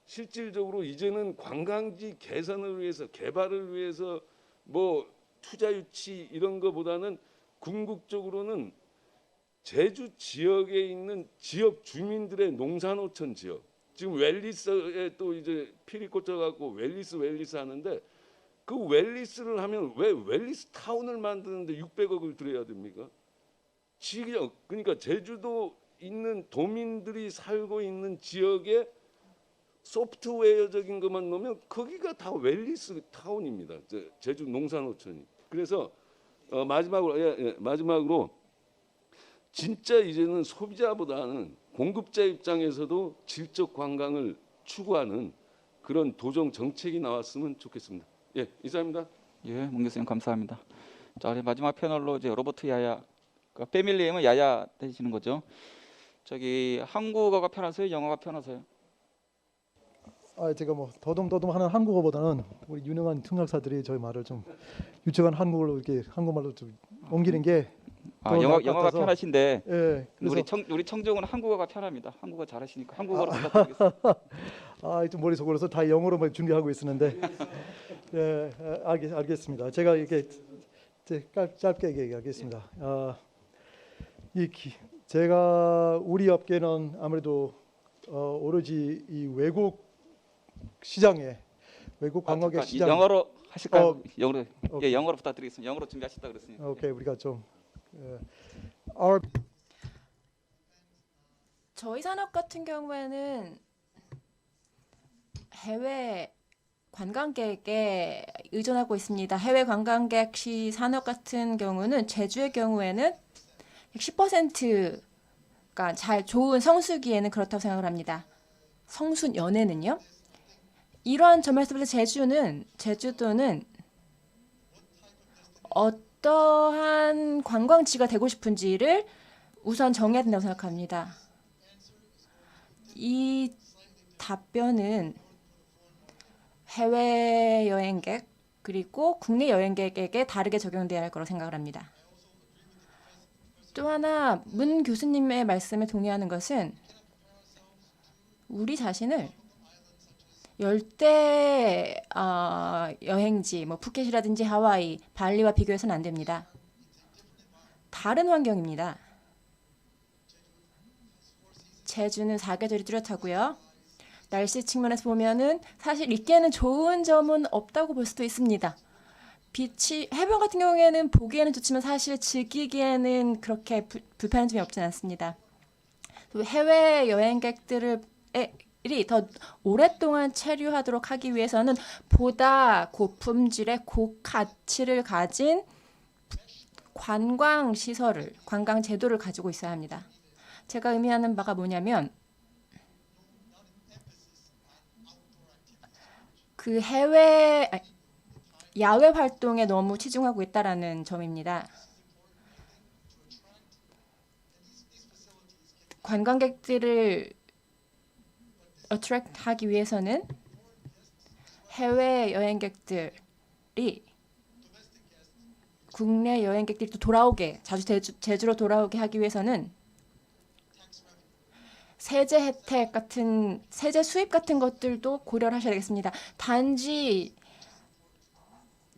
실질적으로 이제는 관광지 개선을 위해서 개발을 위해서 뭐 투자 유치 이런 거보다는 궁극적으로는 제주 지역에 있는 지역 주민들의 농산어촌 지역 지금 웰리스에 또 이제 피리 꽂혀갖고 웰리스 하는데 그 웰리스를 하면 왜 웰리스 타운을 만드는데 600억을 들여야 됩니까? 지역 그러니까 제주도 있는 도민들이 살고 있는 지역에 소프트웨어적인 것만 넣으면 거기가 다 웰리스 타운입니다. 제주 농산어촌이. 그래서 마지막으로 진짜 이제는 소비자보다는 공급자 입장에서도 질적 관광을 추구하는 그런 도정 정책이 나왔으면 좋겠습니다. 예, 이상입니다. 예, 문 교수님 감사합니다. 자, 우리 마지막 패널로 이제 로버트 야야, 그러니까 패밀리엠은 야야 되시는 거죠? 저기 한국어가 편하세요? 영어가 편하세요? 제가 뭐 더듬더듬하는 한국어보다는 우리 유능한 통역사들이 저희 말을 좀 유창한 한국어로 이렇게 한국말로 좀 옮기는 게 영어가 편하신데 예. 우리 청정은 한국어가 편합니다. 한국어 잘하시니까 한국어로 부탁드리겠습니다. 좀 머릿속으로서 다 영어로 준비하고 있었는데 예, 알겠습니다. 제가 이렇게 짧게 얘기하겠습니다. 제가 우리 업계는 아무래도 오로지 이 외국 시장에 외국 관광객 시장 영어로 하실까요? 영어로. 예, 영어로 부탁드리겠습니다. 영어로 준비하셨다 그랬으니까. 오케이, 우리가 좀 저희 산업 같은 경우에는 해외 관광객에 의존하고 있습니다. 해외 관광객 시 산업 같은 경우는 제주의 경우에는 10%가 좋은 성수기에는 그렇다고 생각을 합니다. 성수년에는요. 이러한 점에서 볼 때 제주도는 어떠한 관광지가 되고 싶은지를 우선 정해야 된다고 생각합니다. 이 답변은 해외 여행객 그리고 국내 여행객에게 다르게 적용돼야 할 거라고 생각을 합니다. 또 하나 문 교수님의 말씀에 동의하는 것은 우리 자신을 열대 여행지, 뭐 푸켓이라든지 하와이, 발리와 비교해서는 안 됩니다. 다른 환경입니다. 제주는 사계절이 뚜렷하고요. 날씨 측면에서 보면은 사실 있기에는 좋은 점은 없다고 볼 수도 있습니다. 빛이 해변 같은 경우에는 보기에는 좋지만 사실 즐기기에는 그렇게 불편한 점이 없진 않습니다. 또 해외 여행객들을 더 오랫동안 체류하도록 하기 위해서는 보다 고품질의 고가치를 가진 관광 시설을, 관광 제도를 가지고 있어야 합니다. 제가 의미하는 바가 뭐냐면 그 야외 활동에 너무 치중하고 있다라는 점입니다. 관광객들을 attract 하기 위해서는 해외 여행객들이 국내 여행객들이 또 돌아오게, 자주 제주로 돌아오게 하기 위해서는 세제 혜택 같은, 세제 수입 같은 것들도 고려를 하셔야 되겠습니다. 단지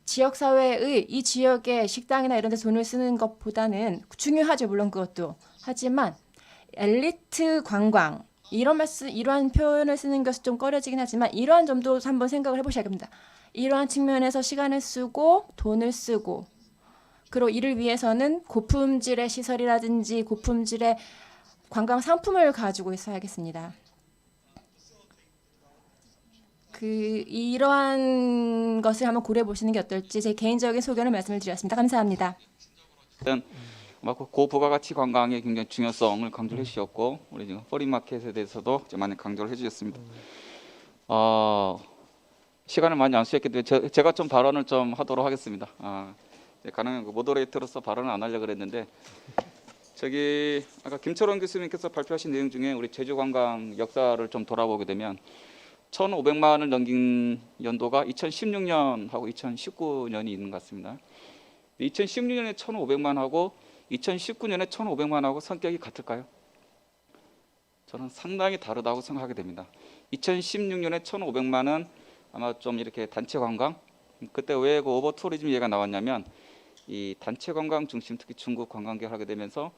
지역사회의 이 지역의 식당이나 이런 데 돈을 쓰는 것보다는 중요하죠. 물론 그것도. 하지만 엘리트 관광, 이러한 표현을 쓰는 것이 좀 꺼려지긴 하지만 이러한 점도 한번 생각을 해보셔야 합니다. 이러한 측면에서 시간을 쓰고 돈을 쓰고 그리고 이를 위해서는 고품질의 시설이라든지 고품질의 관광 상품을 가지고 있어야겠습니다. 이러한 것을 한번 고려해 보시는 게 어떨지 제 개인적인 소견을 말씀을 드렸습니다. 감사합니다. 일단 고부가가치 관광의 굉장히 중요성을 강조를 해주셨고 우리 지금 포린마켓에 대해서도 많이 강조를 해주셨습니다. 시간을 많이 안 쓰였기 때문에 제가 좀 발언을 좀 하도록 하겠습니다. 가능한 모더레이터로서 발언을 안 하려고 그랬는데 아까 김철원 교수님께서 발표하신 내용 중에 우리 제주 관광 역사를 좀 돌아보게 되면 1,500만을 넘긴 연도가 2016년하고 2019년이 있는 것 같습니다. 2016년에 1,500만하고 2019년에 1,500만하고 성격이 같을까요? 저는 상당히 다르다고 생각하게 됩니다. 2016년에 1,500만은 아마 좀 이렇게 단체 관광, 그때 왜 그 오버 투어리즘 얘기가 나왔냐면 이 단체 관광 중심, 특히 중국 관광객을 하게 되면서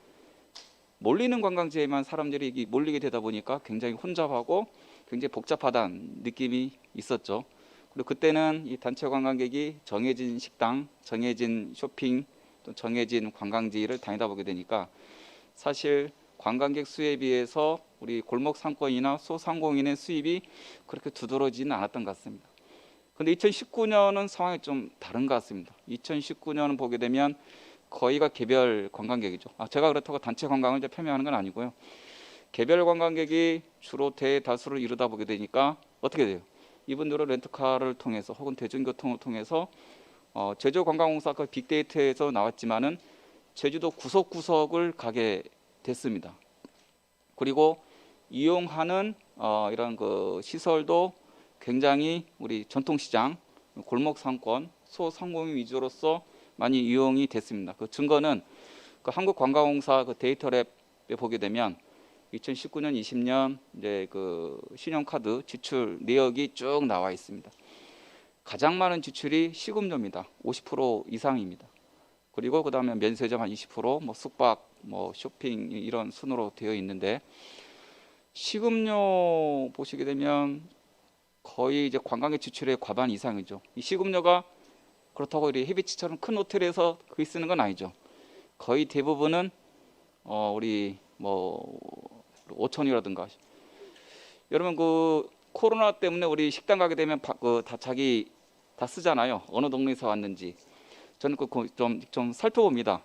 몰리는 관광지에만 사람들이 몰리게 되다 보니까 굉장히 혼잡하고 굉장히 복잡하다는 느낌이 있었죠. 그리고 그때는 이 단체 관광객이 정해진 식당, 정해진 쇼핑, 또 정해진 관광지를 다니다 보게 되니까 사실 관광객 수에 비해서 우리 골목 상권이나 소상공인의 수입이 그렇게 두드러지는 않았던 것 같습니다. 근데 2019년은 상황이 좀 다른 것 같습니다. 2019년은 보게 되면 거의가 개별 관광객이죠. 제가 그렇다고 단체 관광을 이제 폄훼하는 건 아니고요. 개별 관광객이 주로 대다수를 이루다 보게 되니까 어떻게 돼요? 이분들은 렌트카를 통해서 혹은 대중교통을 통해서 제주관광공사 그 빅데이터에서 나왔지만은 제주도 구석구석을 가게 됐습니다. 그리고 이용하는 이런 그 시설도 굉장히 우리 전통시장, 골목상권, 소상공인 위주로서 많이 이용이 됐습니다. 그 증거는 그 한국관광공사 그 데이터랩에 보게 되면 2019년, 20년 이제 그 신용카드 지출 내역이 쭉 나와 있습니다. 가장 많은 지출이 식음료입니다. 50% 이상입니다. 그리고 그다음에 면세점 한 20%, 뭐 숙박, 뭐 쇼핑 이런 순으로 되어 있는데 식음료 보시게 되면 거의 이제 관광객 지출의 과반 이상이죠. 이 식음료가 그렇다고 우리 헤비치처럼 큰 호텔에서 거의 쓰는 건 아니죠. 거의 대부분은 우리 뭐 5천이라든가 여러분 그 코로나 때문에 우리 식당 가게 되면 다 쓰잖아요. 어느 동네에서 왔는지. 저는 좀 살펴봅니다.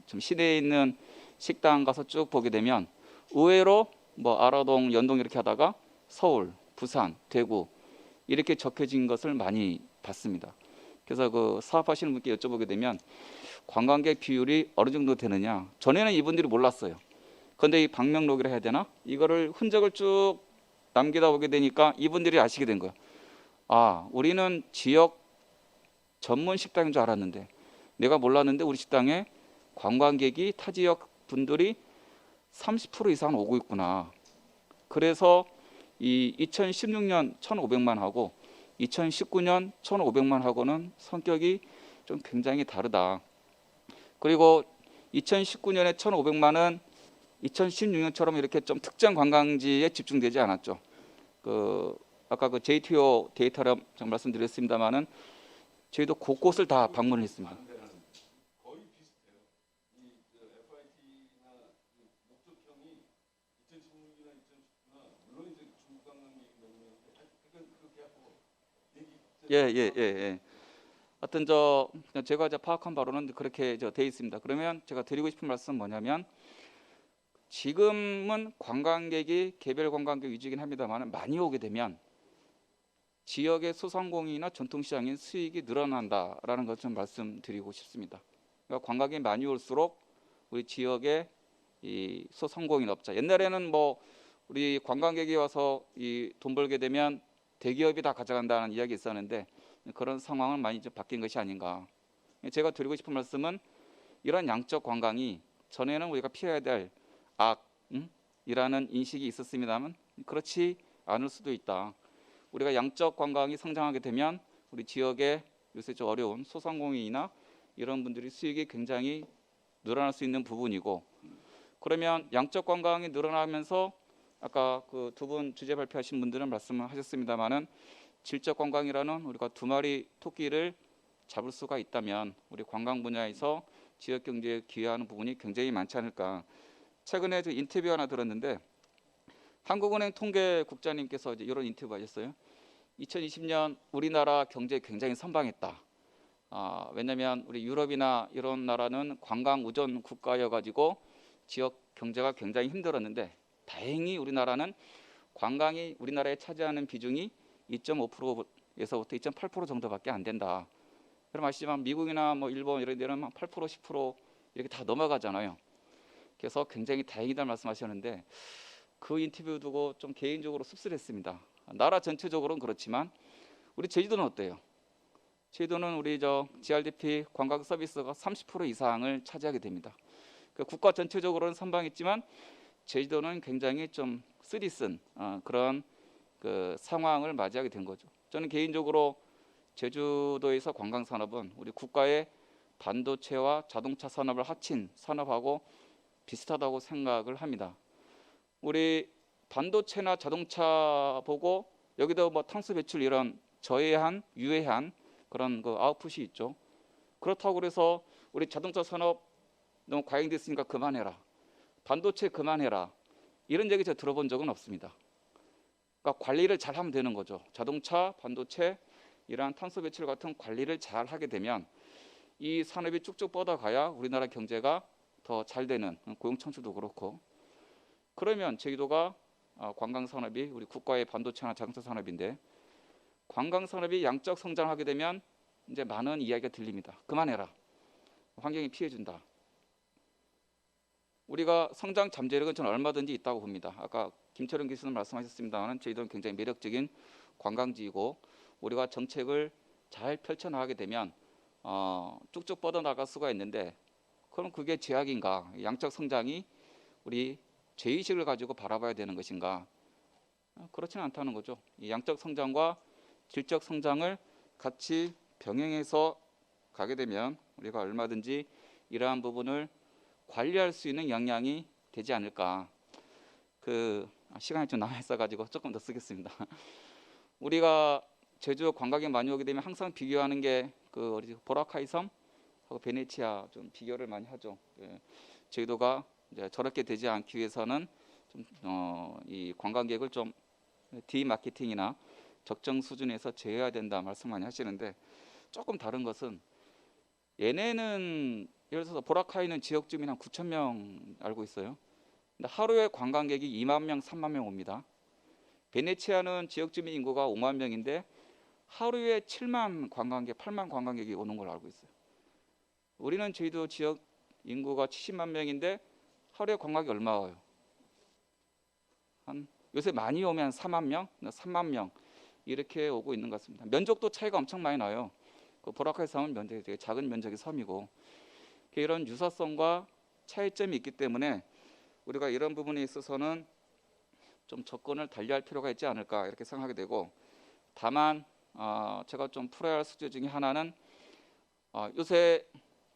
좀 시내에 있는 식당 가서 쭉 보게 되면 의외로 뭐 아라동, 연동 이렇게 하다가 서울, 부산, 대구 이렇게 적혀진 것을 많이 봤습니다. 그래서 그 사업하시는 분께 여쭤보게 되면 관광객 비율이 어느 정도 되느냐. 전에는 이분들이 몰랐어요. 그런데 이 방명록이라 해야 되나? 이거를 흔적을 쭉 남기다 보게 되니까 이분들이 아시게 된 거예요. 우리는 지역 전문 식당인 줄 알았는데 내가 몰랐는데 우리 식당에 관광객이 타 지역 분들이 30% 이상 오고 있구나. 그래서 이 2016년 1,500만 하고 2019년 1,500만 하고는 성격이 좀 굉장히 다르다. 그리고 2019년에 1,500만은 2016년처럼 이렇게 좀 특정 관광지에 집중되지 않았죠. 그 아까 그 JTO 데이터를 좀 말씀드렸습니다만은 저희도 곳곳을 다 방문을 했습니다. 거의 비슷해요. FIT나 목적형이 2016이나 2019나 물론 이제 중국 관광객이 너무 많은데 그렇게 하고 예. 하여튼 그냥 제가 이제 파악한 바로는 그렇게 돼 있습니다. 그러면 제가 드리고 싶은 말씀은 뭐냐면 지금은 관광객이 개별 관광객 위주이긴 합니다만 많이 오게 되면 지역의 소상공인이나 전통시장인 수익이 늘어난다라는 것 좀 말씀드리고 싶습니다. 그러니까 관광객이 많이 올수록 우리 지역의 이 소상공인 업자, 옛날에는 뭐 우리 관광객이 와서 이 돈 벌게 되면 대기업이 다 가져간다는 이야기 있었는데 그런 상황은 많이 좀 바뀐 것이 아닌가. 제가 드리고 싶은 말씀은 이런 양적 관광이 전에는 우리가 피해야 될 악이라는 인식이 있었습니다만 그렇지 않을 수도 있다. 우리가 양적 관광이 성장하게 되면 우리 지역의 요새 좀 어려운 소상공인이나 이런 분들이 수익이 굉장히 늘어날 수 있는 부분이고, 그러면 양적 관광이 늘어나면서 아까 그 두 분 주제 발표하신 분들은 말씀을 하셨습니다마는 질적 관광이라는 우리가 두 마리 토끼를 잡을 수가 있다면 우리 관광 분야에서 지역 경제에 기여하는 부분이 굉장히 많지 않을까. 최근에 저 인터뷰 하나 들었는데 한국은행 통계국장님께서 이제 이런 인터뷰 하셨어요. 2020년 우리나라 경제 굉장히 선방했다. 왜냐하면 우리 유럽이나 이런 나라는 관광 우전 국가여가지고 지역 경제가 굉장히 힘들었는데 다행히 우리나라는 관광이 우리나라에 차지하는 비중이 2.5%에서부터 2.8% 정도밖에 안 된다. 그럼 아시지만 미국이나 뭐 일본 이런 데는 8%, 10% 이렇게 다 넘어가잖아요. 그래서 굉장히 다행이다 말씀하셨는데 그 인터뷰 두고 좀 개인적으로 씁쓸했습니다. 나라 전체적으로는 그렇지만 우리 제주도는 어때요? 제주도는 우리 GRDP 관광 서비스가 30% 이상을 차지하게 됩니다. 그 국가 전체적으로는 선방했지만 제주도는 굉장히 좀 쓰디쓴 그런 그 상황을 맞이하게 된 거죠. 저는 개인적으로 제주도에서 관광 산업은 우리 국가의 반도체와 자동차 산업을 합친 산업하고 비슷하다고 생각을 합니다. 우리 반도체나 자동차 보고 여기도 뭐 탄소 배출 이런 저해한 유해한 그런 그 아웃풋이 있죠. 그렇다고 그래서 우리 자동차 산업 너무 과잉됐으니까 그만해라, 반도체 그만해라, 이런 얘기 제가 들어본 적은 없습니다. 그러니까 관리를 잘 하면 되는 거죠. 자동차, 반도체 이러한 탄소 배출 같은 관리를 잘 하게 되면 이 산업이 쭉쭉 뻗어가야 우리나라 경제가 더 잘 되는, 고용 창출도 그렇고. 그러면 제주도가 관광 산업이 우리 국가의 반도체나 자동차 산업인데 관광 산업이 양적 성장하게 되면 이제 많은 이야기가 들립니다. 그만해라, 환경이 피해준다. 우리가 성장 잠재력은 저는 얼마든지 있다고 봅니다. 아까 김철은 교수님 말씀하셨습니다만 제주도는 굉장히 매력적인 관광지이고 우리가 정책을 잘 펼쳐나가게 되면 쭉쭉 뻗어나갈 수가 있는데 그럼 그게 제약인가? 양적 성장이 우리 죄의식을 가지고 바라봐야 되는 것인가? 그렇지는 않다는 거죠. 이 양적 성장과 질적 성장을 같이 병행해서 가게 되면 우리가 얼마든지 이러한 부분을 관리할 수 있는 역량이 되지 않을까. 시간이 좀 남아 있어가지고 조금 더 쓰겠습니다. 우리가 제주 관광객 많이 오게 되면 항상 비교하는 게 그 보라카이 섬하고 베네치아 좀 비교를 많이 하죠. 제주도가 이제 저렇게 되지 않기 위해서는 좀 이 관광객을 좀 디마케팅이나 적정 수준에서 제어해야 된다 말씀 많이 하시는데 조금 다른 것은 얘네는 예를 들어서 보라카이는 지역 주민 한 9천 명 알고 있어요. 근데 하루에 관광객이 2만 명, 3만 명 옵니다. 베네치아는 지역 주민 인구가 5만 명인데 하루에 7만 관광객, 8만 관광객이 오는 걸 알고 있어요. 우리는 제주도 지역 인구가 70만 명인데 하루에 관광객이 얼마 와요? 요새 많이 오면 한 4만 명, 3만 명 이렇게 오고 있는 것 같습니다. 면적도 차이가 엄청 많이 나요. 그 보라카이 섬은 면적이 되게 작은 면적의 섬이고 이런 유사성과 차이점이 있기 때문에 우리가 이런 부분에 있어서는 좀 접근을 달리할 필요가 있지 않을까 이렇게 생각하게 되고, 다만 제가 좀 풀어야 할 숙제 중에 하나는 요새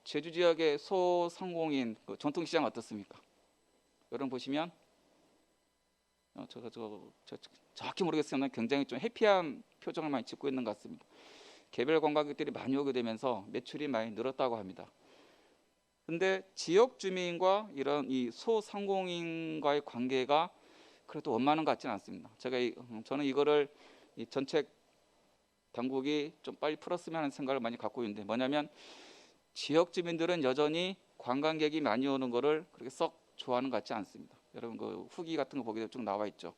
제주 지역의 소상공인 그 전통시장 어떻습니까? 여러분 보시면 정확히 모르겠으나 굉장히 좀 해피한 표정을 많이 짓고 있는 것 같습니다. 개별 관광객들이 많이 오게 되면서 매출이 많이 늘었다고 합니다. 근데 지역 주민과 이런 이 소상공인과의 관계가 그래도 원만한 것 같지는 않습니다. 저는 이거를 이 정책 당국이 좀 빨리 풀었으면 하는 생각을 많이 갖고 있는데, 뭐냐면 지역 주민들은 여전히 관광객이 많이 오는 거를 그렇게 썩 좋아하는 것 같지 않습니다. 여러분 그 후기 같은 거 보게 되면 쭉 나와 있죠.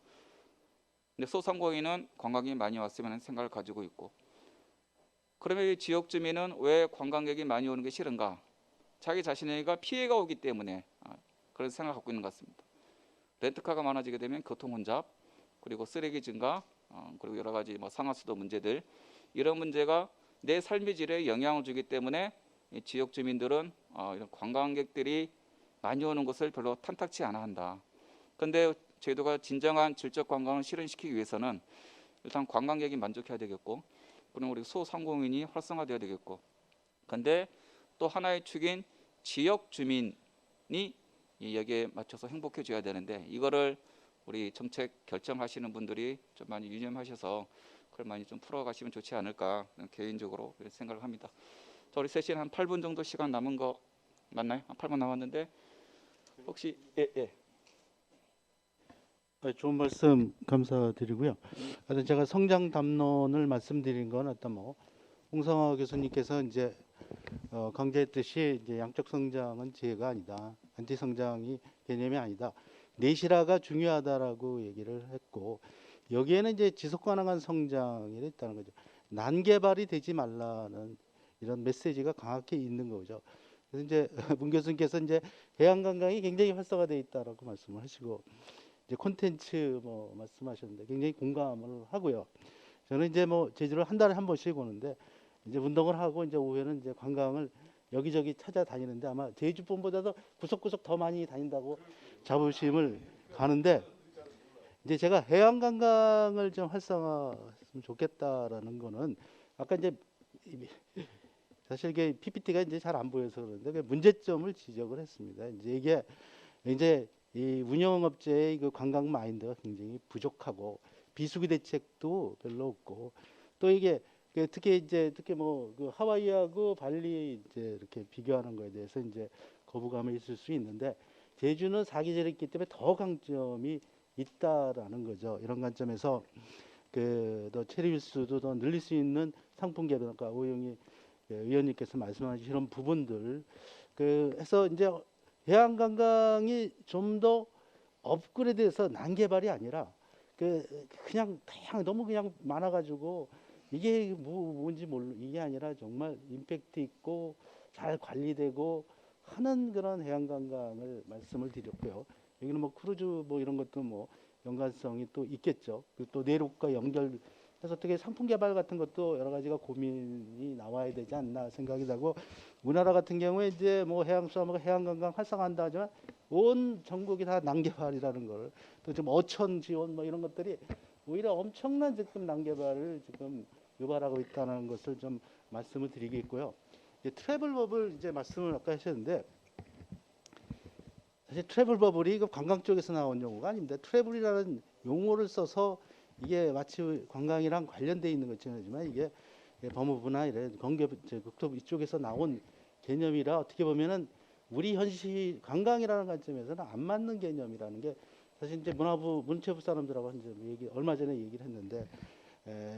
근데 소상공인은 관광객이 많이 왔으면 하는 생각을 가지고 있고, 그러면 이 지역 주민은 왜 관광객이 많이 오는 게 싫은가? 자기 자신에게 피해가 오기 때문에 그런 생각을 갖고 있는 것 같습니다. 렌트카가 많아지게 되면 교통 혼잡, 그리고 쓰레기 증가, 그리고 여러 가지 뭐 상하수도 문제들, 이런 문제가 내 삶의 질에 영향을 주기 때문에 이 지역 주민들은 이런 관광객들이 많이 오는 것을 별로 탐탁치 않아 한다. 그런데 제주도가 진정한 질적 관광을 실현시키기 위해서는 일단 관광객이 만족해야 되겠고, 그리고 우리 소상공인이 활성화돼야 되겠고, 근데 또 하나의 축인 지역 주민이 여기에 맞춰서 행복해져야 되는데, 이거를 우리 정책 결정하시는 분들이 좀 많이 유념하셔서 그걸 많이 좀 풀어가시면 좋지 않을까, 개인적으로 이런 생각을 합니다. 자, 우리 세션 한 8분 정도 시간 남은 거 맞나요? 한 8분 남았는데 혹시 예. 좋은 말씀 감사드리고요. 하여튼 제가 성장 담론을 말씀드린 건 어떤 홍성화 교수님께서 이제 강조했듯이 이제 양적 성장은 지혜가 아니다, 안티 성장이 개념이 아니다, 내실화가 중요하다라고 얘기를 했고, 여기에는 이제 지속 가능한 성장이 있다는 거죠. 난개발이 되지 말라는 이런 메시지가 강하게 있는 거죠. 그래서 이제 문 교수님께서 이제 해양 관광이 굉장히 활성화되어 있다라고 말씀을 하시고, 이제 콘텐츠 말씀하셨는데 굉장히 공감을 하고요. 저는 이제 제주를 한 달에 한 번씩 오는데, 이제 운동을 하고 이제 오후에는 이제 관광을 여기저기 찾아다니는데, 아마 제주뿐보다도 구석구석 더 많이 다닌다고 자부심을 가는데, 이제 제가 해양 관광을 좀 활성화했으면 좋겠다라는 거는, 아까 이제 사실 이게 PPT가 이제 잘 안 보여서 그런데 그 문제점을 지적을 했습니다. 이제 이 운영업체의 그 관광 마인드가 굉장히 부족하고, 비수기 대책도 별로 없고, 또 이게 특히 그 하와이하고 발리 이제 이렇게 비교하는 거에 대해서 이제 거부감이 있을 수 있는데, 제주는 사기질이 있기 때문에 더 강점이 있다라는 거죠. 이런 관점에서 더 체류 수도 더 늘릴 수 있는 상품 개발, 아까 오영희 의원님께서 말씀하신 이런 부분들 해서 이제 해양 관광이 좀 더 업그레이드해서 난개발이 아니라 그냥 너무 그냥 많아가지고 이게 뭔지 이게 아니라 정말 임팩트 있고 잘 관리되고 하는 그런 해양 관광을 말씀을 드렸고요. 여기는 크루즈 이런 것도 연관성이 또 있겠죠. 그리고 또 내륙과 연결해서 어떻게 상품 개발 같은 것도 여러 가지가 고민이 나와야 되지 않나 생각이 되고, 우리나라 같은 경우에 이제 해양수산하고 해양관광 활성화한다 하지만 온 전국이 다 난개발이라는 걸, 또 좀 어촌 지원 이런 것들이 오히려 엄청난 지금 난개발을 지금 유발하고 있다는 것을 좀 말씀을 드리겠고요. 트래블 버블 이제 말씀을 아까 하셨는데, 사실 트래블 버블이 관광 쪽에서 나온 용어가 아닙니다. 트래블이라는 용어를 써서 이게 마치 관광이랑 관련돼 있는 것처럼, 이게 법무부나 이런 국토부 이쪽에서 나온 개념이라 어떻게 보면은 우리 현실 관광이라는 관점에서는 안 맞는 개념이라는 게, 사실 이제 문체부 사람들하고 이제 얼마 전에 얘기를 했는데,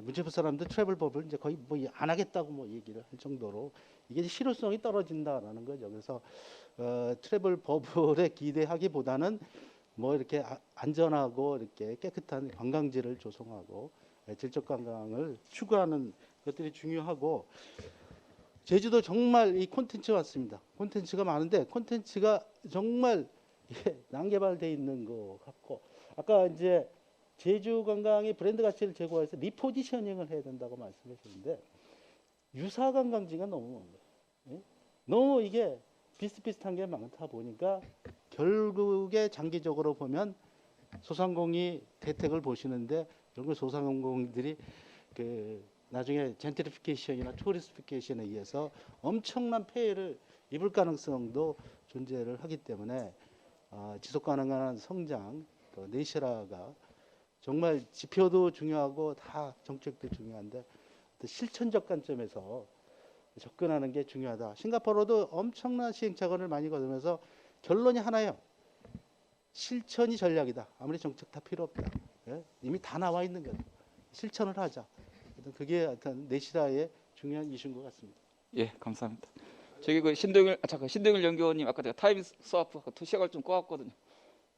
문체부 사람들 트래블 버블 이제 거의 안 하겠다고 얘기를 할 정도로 이게 실효성이 떨어진다라는 거죠. 그래서 트래블 버블에 기대하기보다는 이렇게 안전하고 이렇게 깨끗한 관광지를 조성하고 질적 관광을 추구하는 것들이 중요하고, 제주도 정말 이 콘텐츠 같습니다. 콘텐츠가 많은데 콘텐츠가 정말 난개발돼 있는 것 같고, 아까 이제 제주 관광의 브랜드 가치를 제고해서 리포지셔닝을 해야 된다고 말씀하셨는데, 유사 관광지가 너무 많은 거예요. 너무 이게 비슷비슷한 게 많다 보니까 결국에 장기적으로 보면 소상공인이 혜택을 보시는데, 결국 소상공인들이 나중에 젠트리피케이션이나 투리스피케이션에 의해서 엄청난 폐해를 입을 가능성도 존재를 하기 때문에 지속 가능한 성장, 내실화가 정말 지표도 중요하고 다 정책도 중요한데 실천적 관점에서 접근하는 게 중요하다. 싱가포르도 엄청난 시행착오를 많이 거두면서 결론이 하나예요. 실천이 전략이다. 아무리 정책 다 필요 없다. 예? 이미 다 나와 있는 거죠. 실천을 하자. 그게 어떤 내실화의 중요한 이슈인 것 같습니다. 예, 감사합니다. 저기 그 신동일 연구원님 아까 제가 타임 스와프 2시간을 좀 꼬았거든요.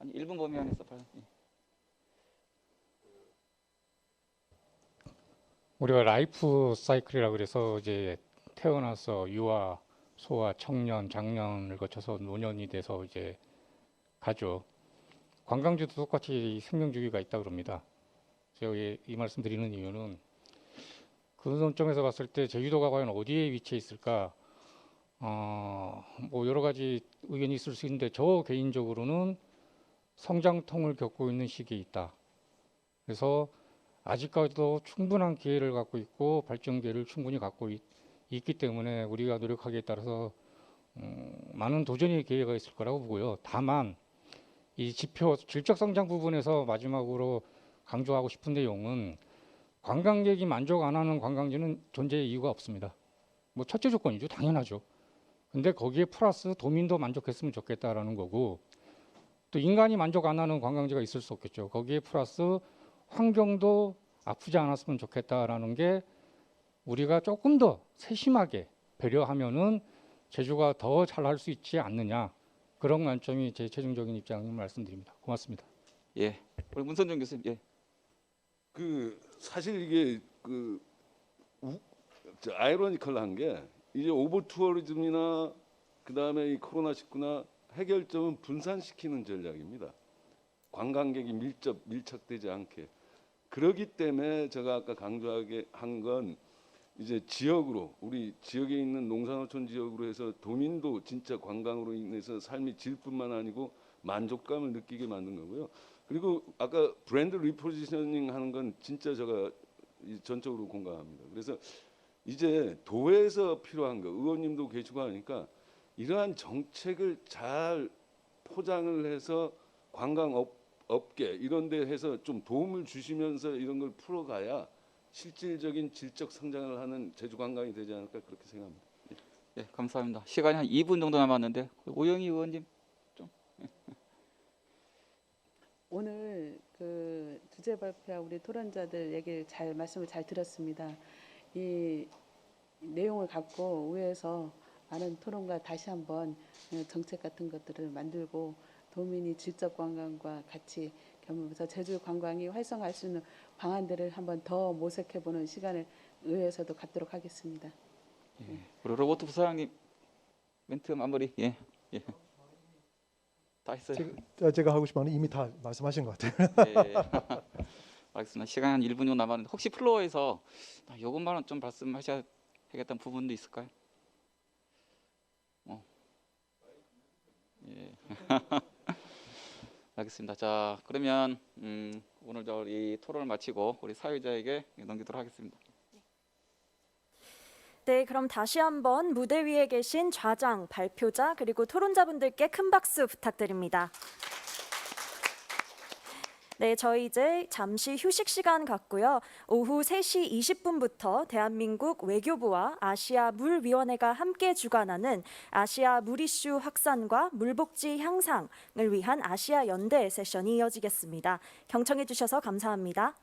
아니 1분 범위 안에서 봐요. 예. 우리가 라이프 사이클이라고 그래서 이제 태어나서 유아, 소아, 청년, 장년을 거쳐서 노년이 돼서 이제 가죠. 관광지도 똑같이 생명 주기가 있다 그럽니다. 제가 이 말씀 드리는 이유는 그 관점에서 봤을 때 제주도가 과연 어디에 위치해 있을까? 뭐 여러 가지 의견이 있을 수 있는데 저 개인적으로는 성장통을 겪고 있는 시기에 있다. 그래서 아직까지도 충분한 기회를 갖고 있고 발전 기회를 충분히 갖고 있기 때문에 우리가 노력하기에 따라서 많은 도전의 기회가 있을 거라고 보고요. 다만 이 지표 질적 성장 부분에서 마지막으로 강조하고 싶은 내용은 관광객이 만족 안 하는 관광지는 존재의 이유가 없습니다. 뭐 첫째 조건이죠. 당연하죠. 근데 거기에 플러스 도민도 만족했으면 좋겠다라는 거고 또 인간이 만족 안 하는 관광지가 있을 수 없겠죠. 거기에 플러스 환경도 아프지 않았으면 좋겠다라는 게 우리가 조금 더 세심하게 배려하면은 제주가 더 잘할 수 있지 않느냐. 그런 관점이 제 최종적인 입장을 말씀드립니다. 고맙습니다. 예. 우리 문선정 교수님. 예. 그 사실 이게 아이러니컬한 게 이제 오버 투어리즘이나 그다음에 이 코로나 19나 해결점은 분산시키는 전략입니다. 관광객이 밀착되지 않게. 그러기 때문에 제가 아까 강조하게 한 건 이제 지역으로 우리 지역에 있는 농산어촌 지역으로 해서 도민도 진짜 관광으로 인해서 삶이 질 뿐만 아니고 만족감을 느끼게 만든 거고요. 그리고 아까 브랜드 리포지셔닝 하는 건 진짜 제가 전적으로 공감합니다. 그래서 이제 도에서 필요한 거 의원님도 계시고 하니까 이러한 정책을 잘 포장을 해서 관광업계 이런 데 해서 좀 도움을 주시면서 이런 걸 풀어가야 실질적인 질적 성장을 하는 제주 관광이 되지 않을까 그렇게 생각합니다. 예, 감사합니다. 시간이 한 2분 정도 남았는데 오영희 의원님 좀. 오늘 그 주제 발표한 우리 토론자들 얘기 말씀을 잘 들었습니다. 이 내용을 갖고 의회에서 많은 토론과 다시 한번 정책 같은 것들을 만들고 도민이 질적 관광과 같이 겸하면서 제주 관광이 활성화할 수 있는 방안들을 한번 더 모색해보는 시간을 의회에서도 갖도록 하겠습니다. 예. 우리 로버트 부사장님 멘트 마무리. 예. 예. 다 했어요. 제가 하고 싶은 건 이미 다 말씀하신 것 같아요. 예. 알겠습니다. 시간 한 1분 정도 남았는데 혹시 플로어에서 이것만은 좀 말씀하셔야겠다는 부분도 있을까요? 예. 알겠습니다. 자, 그러면 오늘 이 토론을 마치고 우리 사회자에게 넘기도록 하겠습니다. 네, 그럼 다시 한번 무대 위에 계신 좌장, 발표자 그리고 토론자분들께 큰 박수 부탁드립니다. 네, 저희 이제 잠시 휴식 시간 갖고요. 오후 3시 20분부터 대한민국 외교부와 아시아 물위원회가 함께 주관하는 아시아 물 이슈 확산과 물복지 향상을 위한 아시아 연대 세션이 이어지겠습니다. 경청해 주셔서 감사합니다.